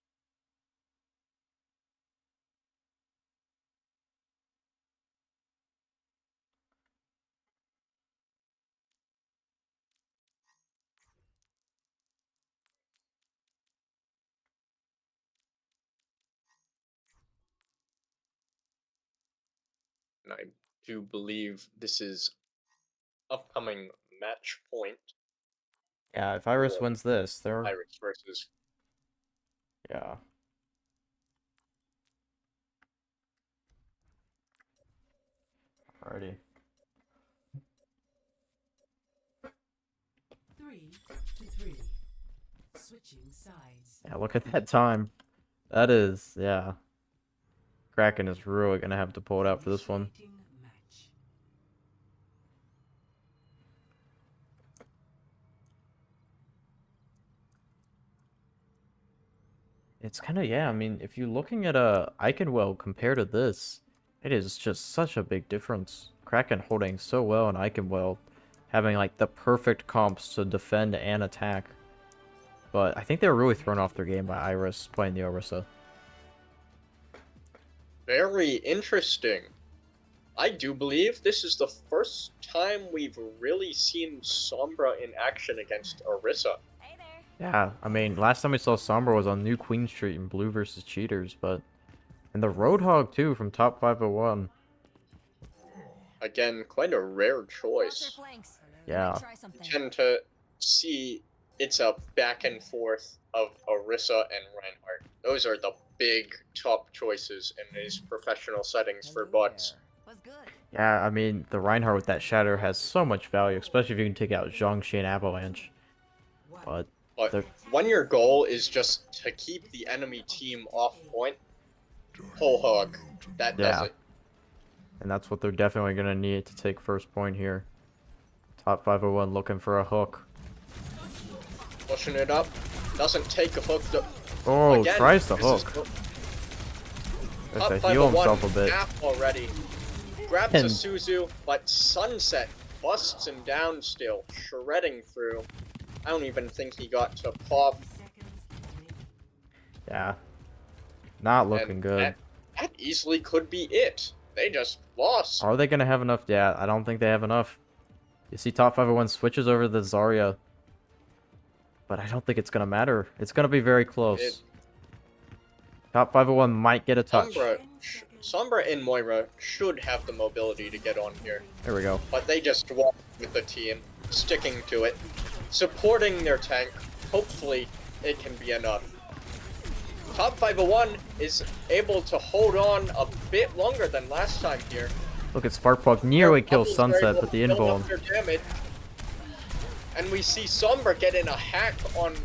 And I do believe this is upcoming match point Yeah, if Iris for wins this, they're Iris versus. yeah. Alrighty. 3-3. Switching sides. Yeah, look at that time. That is, yeah. Kraken is really gonna have to pull it out for this one. Initiating match. It's kind of, yeah, I mean, if you're looking at Eichenwell compared to this, it is just such a big difference. Kraken holding so well and Eichenwell having like the perfect comps to defend and attack. But I think they were really thrown off their game by Iris playing the Orisa. Very interesting. I do believe this is the first time we've really seen Sombra in action against Orisa. Hey there. Yeah, I mean, last time we saw Sombra was on New Queen Street in Blue versus Cheaters, but... And the Roadhog, too, from Top 501. Again, quite a rare Cross your choice. flanks. Yeah. Might try You something. tend to see it's a back and forth of Orisa and Reinhardt. Those are the big top choices in these professional settings for bots. Was good. Yeah, I mean, the Reinhardt with that Shatter has so much value, especially if you can take out Zhongxi and Avalanche. But But they're... when your goal is just to keep the enemy team off point, whole hog, that does Yeah. it. And that's what they're definitely going to need to take first point here. Top 501 looking for a hook. Pushing it up, doesn't take a hook. Oh, Again, tries the this is hook. Top Has to heal 501 himself a bit. half already. Grabs a And- Suzu, but Sunset busts him down still, shredding through. I don't even think he got to pop. Seconds remaining. Yeah. Not looking and good. That easily could be it. They just lost. Are they going to have enough? Yeah, I don't think they have enough. You see Top 501 switches over the Zarya. But I don't think it's going to matter. It's going to be very close. Top 501 might get a touch. Sombra and Moira should have the mobility to get on here, There we go. but they just walk with the team, sticking to it, supporting their tank. Hopefully, it can be enough. Top 501 is able to hold on a bit longer than last time here. Look at Sparkplug nearly Their kills bubbles are Sunset, able but to the build up invuln. their damage. And we see Sombra get in a hack on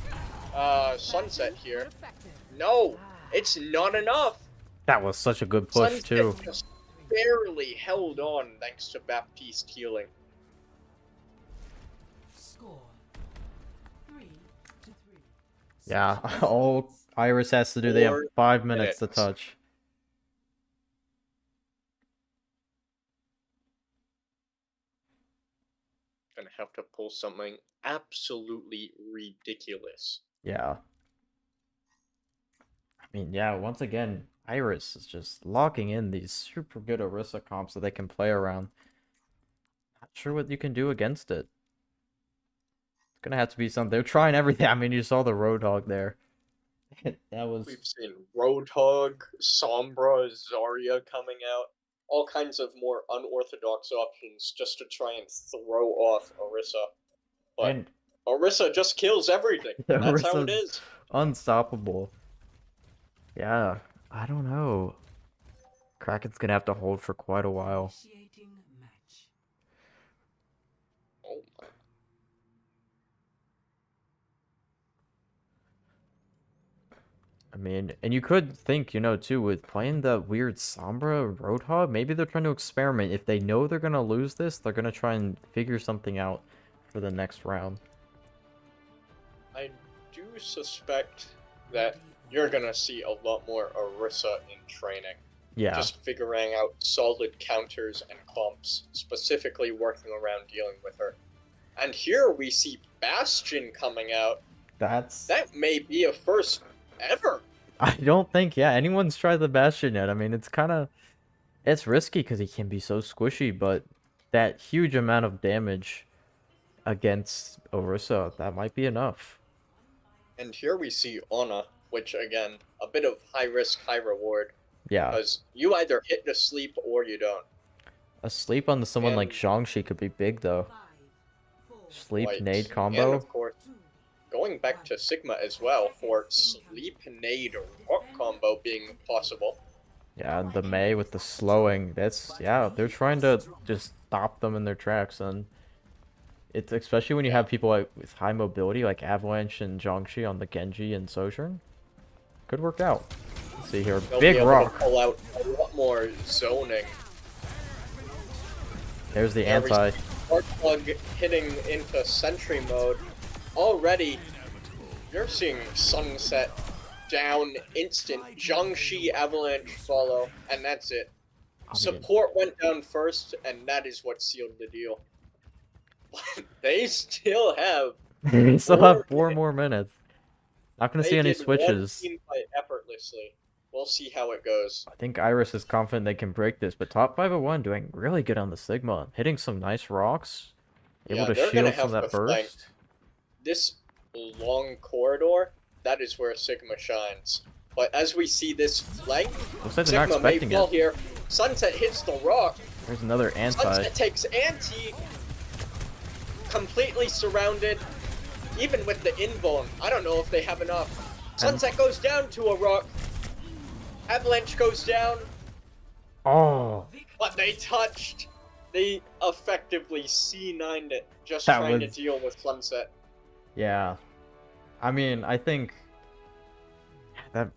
Sunset here. Effective. No, it's not enough. That was such a good push, Sunset too. just barely held on thanks to Baptiste healing. Score 3-3. Yeah, all Iris has to do, they have 4 5 minutes to minutes. touch. Gonna have to pull something absolutely ridiculous. Yeah. I mean, yeah, once again, Iris is just locking in these super good Orisa comps that they can play around. Not sure what you can do against it. It's gonna have to be something. They're trying everything. I mean, you saw the Roadhog there. That was... We've seen Roadhog, Sombra, Zarya coming out. All kinds of more unorthodox options just to try and throw off Orisa. But And Orisa just kills everything. That's how it Orisa's is. unstoppable. Yeah, I don't know. Kraken's gonna have to hold for quite a while. Initiating match. Oh my. I mean, and you could think, you know, too, with playing the weird Sombra Roadhog, maybe they're trying to experiment. If they know they're gonna lose this, they're gonna try and figure something out for the next round. I do suspect that you're gonna see a lot more Orisa in training. Yeah, Just figuring out solid counters and comps, specifically working around dealing with her. And here we see Bastion coming out. That's... That may be a first ever. I don't think, yeah, anyone's tried the Bastion yet. I mean, it's kind of... It's risky because he can be so squishy, but that huge amount of damage against Orisa, that might be enough. And here we see Ona, which again, a bit of high risk, high reward. Yeah, Because you either hit to sleep or you don't. a sleep on someone like And- Zhangxi could be big, though. 5, 4, Sleep Right. nade And combo. of course, going back to Sigma as well, for sleep nade rock combo being possible. Yeah, and the Mei with the slowing. That's... Yeah, they're trying to just stop them in their tracks, and... It's especially when you have people like with high mobility like Avalanche and Zhangxi on the Genji and Sojourn. Could work out. Let's see here. They'll Big be able rock. to pull out a lot more zoning. There's the There we anti. see Spark Plug hitting into sentry mode. Already, you're seeing Sunset down instant. Zhangxi Avalanche follow, and that's it. I mean, Support went down first, and that is what sealed the deal. But they still have. we still have 4 4 more minutes. Not gonna They see any did one switches. team fight effortlessly. We'll see how it goes. I think Iris is confident they can break this, but top 501 doing really good on the Sigma. Hitting some nice rocks. Able Yeah, to they're gonna shield some of have that to flank. burst. This long corridor, that is where Sigma shines. But as we see this flank, Looks like they're not Sigma may expecting fall it. here. Sunset hits the rock. There's another anti. Sunset takes anti. Completely surrounded. Even with the invuln, I don't know if they have enough. Sunset goes down to a rock. Avalanche goes down, Oh, but they touched. They effectively C9'd it, just That trying to was- deal with Sunset. yeah. I mean, I think that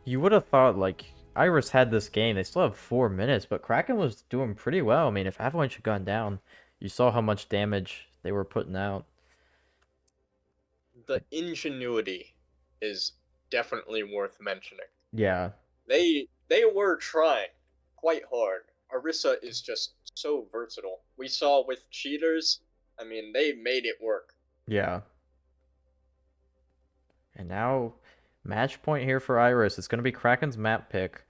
you would have thought like Iris had this game. They still have 4 minutes, but Kraken was doing pretty well. I mean, if Avalanche had gone down, you saw how much damage they were putting out. The ingenuity is definitely worth mentioning. Yeah, They were trying quite hard. Orisa is just so versatile. We saw with cheaters, I mean, they made it work. yeah. And now, match point here for Iris. It's going to be Kraken's map pick.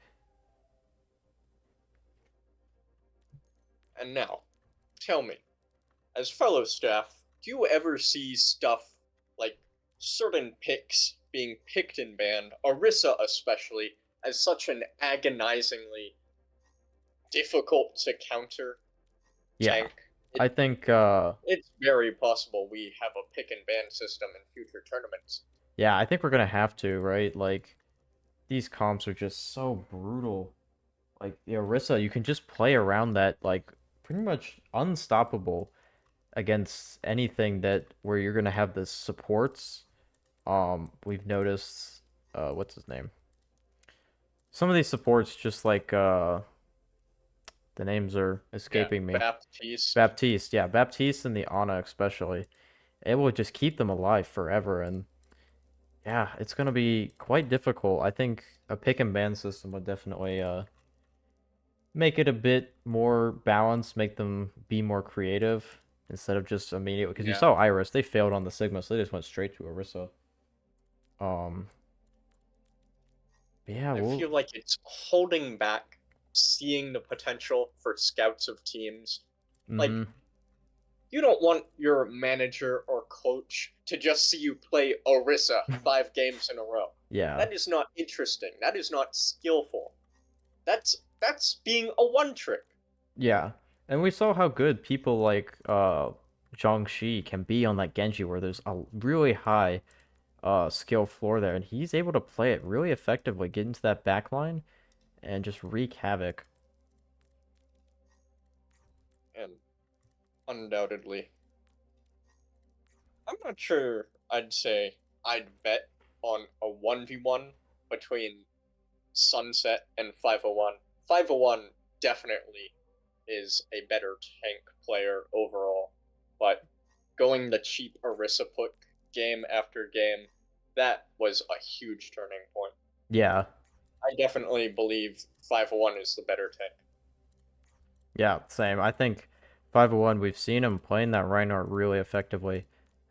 And now, tell me, as fellow staff, do you ever see stuff like certain picks being picked and banned, Orisa especially, as such an agonizingly difficult to counter Yeah, tank? I think, It's very possible we have a pick and ban system in future tournaments. yeah, I think we're going to have to, right? Like, these comps are just so brutal. Like, the Orisa, you can just play around that, like, pretty much unstoppable against anything that where you're gonna have the supports. We've noticed, what's his name? Some of these supports just like the names are escaping me. Baptiste. Baptiste, yeah, Baptiste and the Ana especially. It will just keep them alive forever, and yeah, it's gonna be quite difficult. I think a pick and ban system would definitely make it a bit more balanced, make them be more creative instead of just immediate. Because you Yeah. saw Iris, they failed on the Sigma, so they just went straight to Orisa. But yeah, I we'll... feel like it's holding back seeing the potential for scouts of teams. Like, Mhm. you don't want your manager or coach to just see you play Orisa 5 games in a row. Yeah, That is not interesting. That is not skillful. That's being a one trick. yeah. And we saw how good people like Zhangxi can be on that Genji, where there's a really high skill floor there, and he's able to play it really effectively, get into that backline, and just wreak havoc. And undoubtedly, I'm not sure I'd say I'd bet on a 1v1 between Sunset and 501. 501 definitely is a better tank player overall, but going the cheap Orisa put game after game, that was a huge turning point. Yeah, I definitely believe 501 is the better tank. yeah, same. I think 501, we've seen him playing that Reinhardt really effectively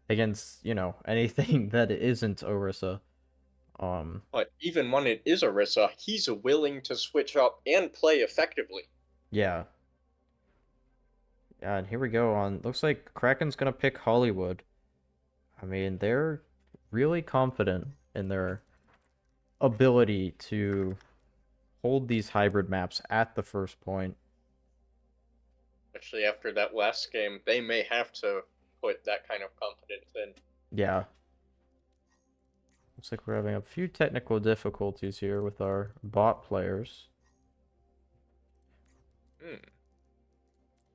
against, anything that isn't Orisa. But even when it is Orisa, he's willing to switch up and play effectively. Yeah. Yeah, and here we go on. Looks like Kraken's gonna pick Hollywood. I mean, they're really confident in their ability to hold these hybrid maps at the first point. Actually, after that last game, they may have to put that kind of confidence in. Yeah. Looks like we're having a few technical difficulties here with our bot players.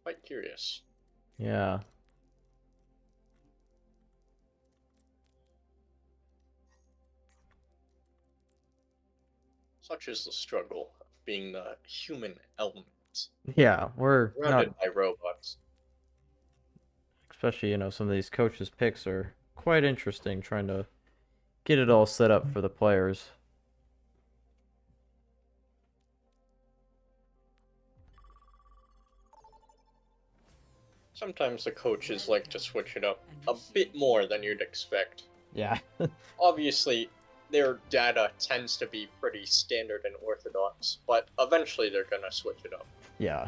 Quite curious. Yeah. Such is the struggle of being the human element, Yeah, we're surrounded not, by robots. especially, some of these coaches' picks are quite interesting trying to get it all set up for the players. Sometimes the coaches like to switch it up a bit more than you'd expect. Yeah. Obviously, their data tends to be pretty standard and orthodox, but eventually they're gonna switch it up. Yeah.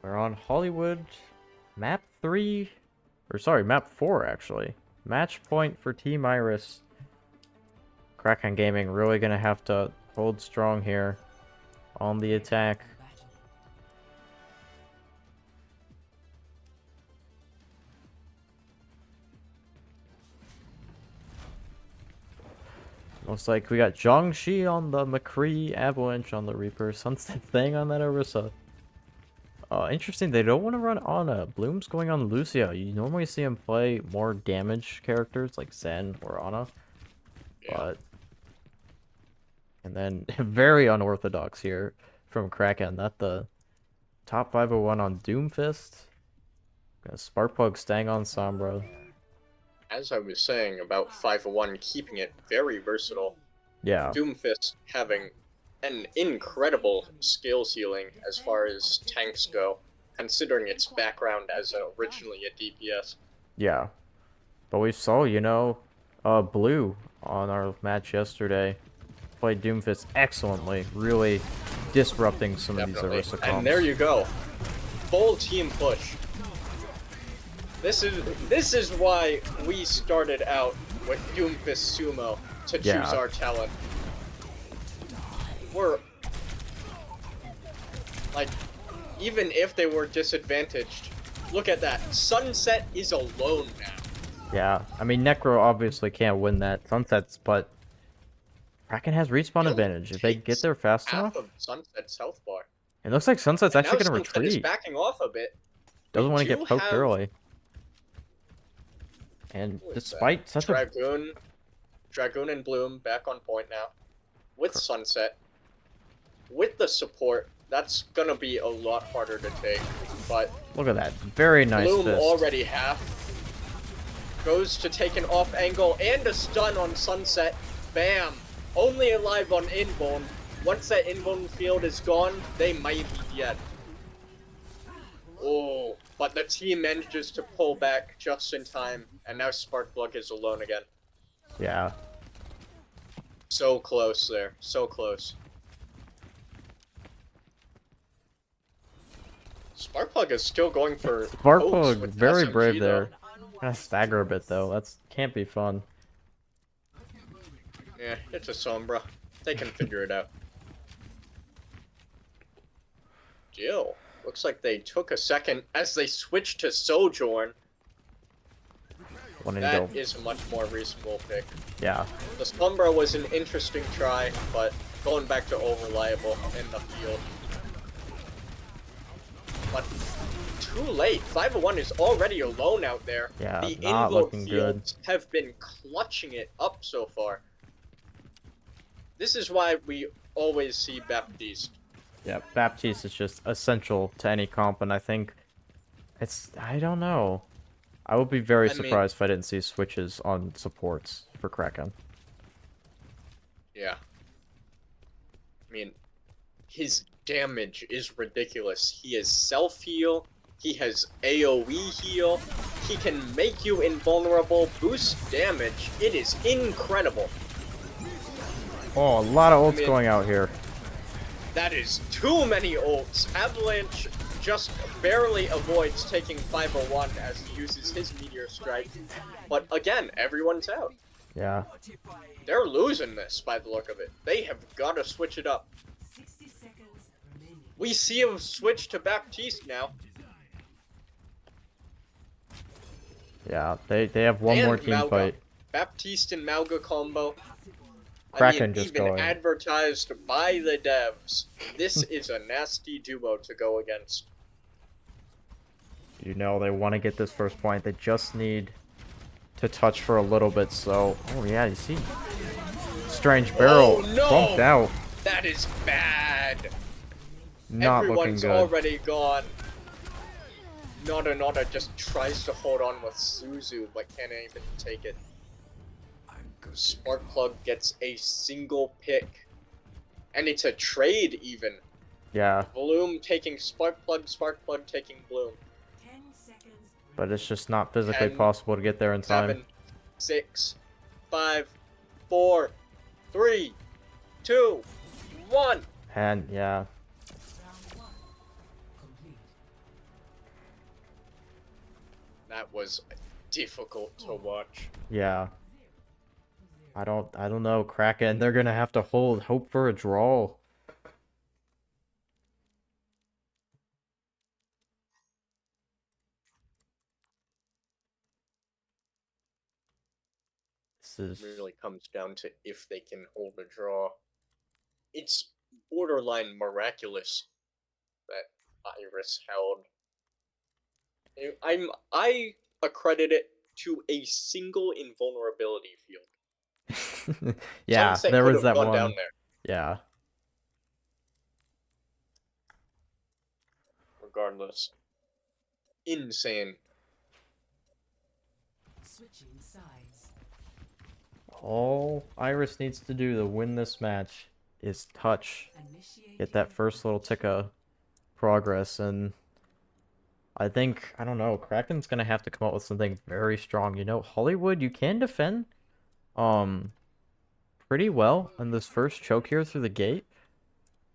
We're on Hollywood. Map 3. Or sorry, map 4 actually. Match point for Team Iris. Kraken Gaming really gonna have to hold strong here on the attack. Battle. Looks like we got Zhongxi on the McCree, Avalanche on the Reaper, Sunset Thing on that Orisa. Interesting, they don't want to run Ana. Bloom's going on Lucio. You normally see him play more damage characters like Zen or Ana. Yeah. But... And then, very unorthodox here from Kraken. Not the top 501 on Doomfist. Got Sparkplug staying on Sombra. As I was saying about 501 keeping it very versatile, Yeah, Doomfist having an incredible skill ceiling as far as tanks go, considering its background as originally a DPS. yeah. But we saw, Blue on our match yesterday. Played Doomfist excellently, really disrupting some of these Definitely. Orisa comps. And there you go. Full team push. This is why we started out with Doomfist Sumo to choose Yeah. our talent. We're like, even if they were disadvantaged, look at that. Sunset is alone now. Yeah, I mean, Necro obviously can't win that Sunsets, but Kraken has respawn It advantage. If they takes get there fast Half enough, of Sunset's health bar. it looks like Sunset's And actually now going to Sunset is retreat. backing off a bit. Doesn't We want to do get poked have- early. And Who is despite such a... Dragoon and Bloom back on point now. With Sunset. With the support, that's gonna be a lot harder to take. But Look at that. Very nice Bloom fist. already half. Goes to take an off angle and a stun on Sunset. Bam! Only alive on Inborn. Once that Inborn field is gone, they might be dead. Oh, but the team manages to pull back just in time, and now Sparkplug is alone again. Yeah. So close there, so close. Sparkplug is still going for pokes Sparkplug, with very SMG brave though. there. Kind of stagger a bit, though. That's can't be fun. Yeah, it's a Sombra. They can figure it out. Jill. Looks like they took a second as they switched to Sojourn. Wanting to That go... is a much more reasonable pick. Yeah. The Sombra was an interesting try, but going back to Overliable in the field. But too late. 501 is already alone out there. Yeah, The not invoke looking good. fields have been clutching it up so far. This is why we always see Baptiste. Yeah, Baptiste is just essential to any comp, and I think I don't know. I would be very I mean- surprised if I didn't see switches on supports for Kraken. Yeah. I mean, his damage is ridiculous. He has self-heal, he has AoE heal, he can make you invulnerable, boost damage. It is incredible. Oh, a lot of ults mean- going out here. That is too many ults. Avalanche just barely avoids taking 501 as he uses his Meteor Strike. But again, everyone's out. Yeah. They're losing this by the look of it. They have got to switch it up. 60 seconds remaining. We see him switch to Baptiste now. Yeah, they have one And more team Mauga. fight. Baptiste and Mauga combo. Kraken just even going. advertised by the devs. This is a nasty duo to go against. You know they want to get this first point. They just need to touch for a little bit. So, oh yeah, you see, Strange Barrel Oh, no! bumped out. That is bad. Not looking Everyone's good. already gone. Nada just tries to hold on with Suzu, but can't even take it. Sparkplug gets a single pick. And it's a trade even. Yeah, Bloom taking Sparkplug, Sparkplug taking Bloom. 10 seconds. but it's just not physically 10, possible to get there in time. 7, 6, 5, 4, 3, 2, 1. And yeah, Round 1 complete. That was difficult to watch. yeah. I don't know, Kraken. They're gonna have to hope for a draw. This is It really comes down to if they can hold a draw. It's borderline miraculous that Iris held. I accredit it to a single invulnerability field. yeah. Sunset There could was have that gone one. down there. Yeah. Regardless, insane. Switching sides. All Iris needs to do to win this match is touch, get that first little tick of progress, and I think, I don't know, Kraken's gonna have to come up with something very strong. You know, Hollywood, you can defend pretty well on this first choke here through the gate.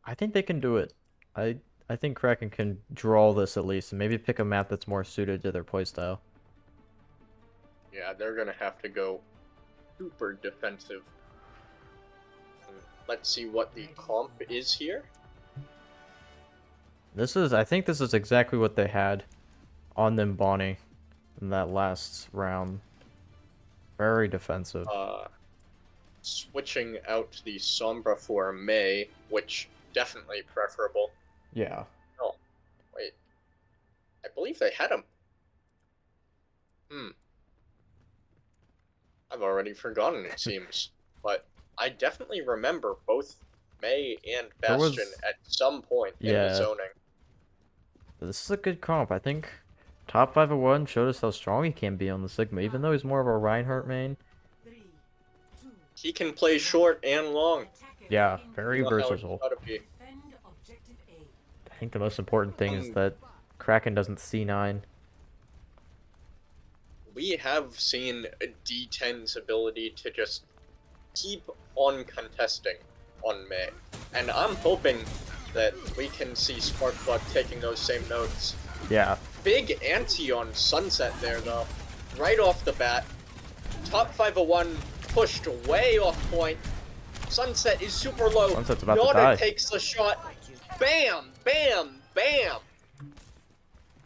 I think they can do it. I think Kraken can draw this at least, and maybe pick a map that's more suited to their playstyle. Yeah, they're gonna have to go super defensive. Let's see what the comp is here. I think this is exactly what they had on them Bonnie in that last round. Very defensive. Switching out the Sombra for May, which definitely preferable. Yeah. Oh, wait. I believe they had him. I've already forgotten, it seems. But I definitely remember both May and There was- Bastion at some point in Yeah. the zoning. This is a good comp. I think top 501 showed us how strong he can be on the Sigma, even though he's more of a Reinhardt main. 3, 2, He can play short and long. attackers Yeah, in- very You know how it's versatile. gotta be. Defend objective A. I think the most important thing is that Kraken doesn't C9. We have seen D10's ability to just keep on contesting on May. And I'm hoping that we can see Sparkplug taking those same notes. Yeah. Big ante on Sunset there, though. Right off the bat. Top 501 pushed way off point. Sunset is super low. Sunset's about to Nada die. takes the shot. Bam! Bam! Bam!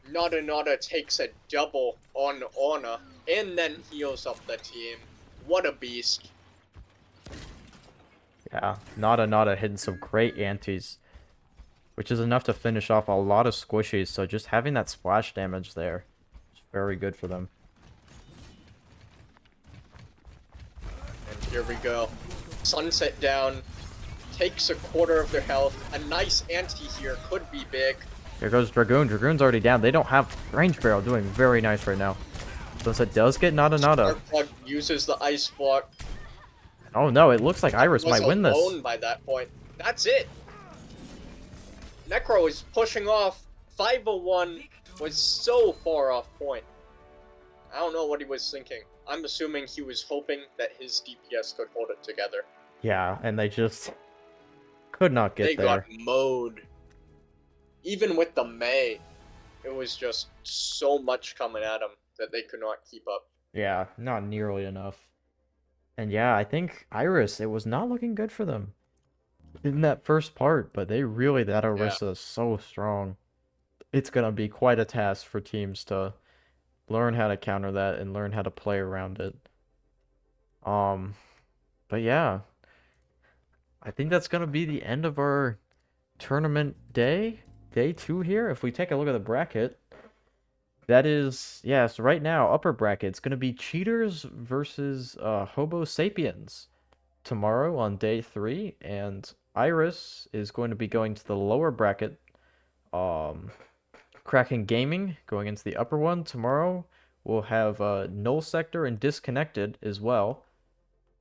Nada takes a double on Orna and then heals up the team. What a beast. Yeah. Nada hitting some great antis, which is enough to finish off a lot of squishies. So just having that splash damage there is very good for them. And here we go. Sunset down. Takes a quarter of their health. A nice ante here. Could be big. Here goes Dragoon. Dragoon's already down. They don't have range barrel doing very nice right now. Sunset does get Nada. Sparkplug uses the ice block. Oh no, it looks like Iris Was might win this. alone by that point. That's it. Necro is pushing off. 501 was so far off point. I don't know what he was thinking. I'm assuming he was hoping that his DPS could hold it together. Yeah, and they just could not get They there. got mowed. Even with the May, it was just so much coming at them that they could not keep up. Yeah, not nearly enough. And yeah, I think Iris, it was not looking good for them in that first part, but they really, that Orisa is so strong. It's gonna be quite a task for teams to learn how to counter that and learn how to play around it. But yeah, I think that's gonna be the end of our tournament day 2 here. If we take a look at the bracket, that is, yeah, so right now, upper bracket, it's going to be Cheaters versus Hobo Sapiens tomorrow on day 3, and Iris is going to be going to the lower bracket. Kraken Gaming going into the upper one tomorrow. We'll have Null Sector and Disconnected as well.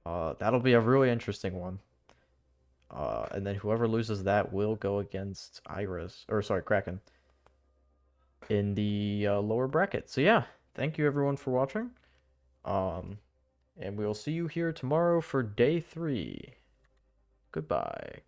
That'll be a really interesting one. And then whoever loses that will go against Kraken in the lower bracket. So yeah, thank you everyone for watching. And we will see you here tomorrow for day 3. Goodbye.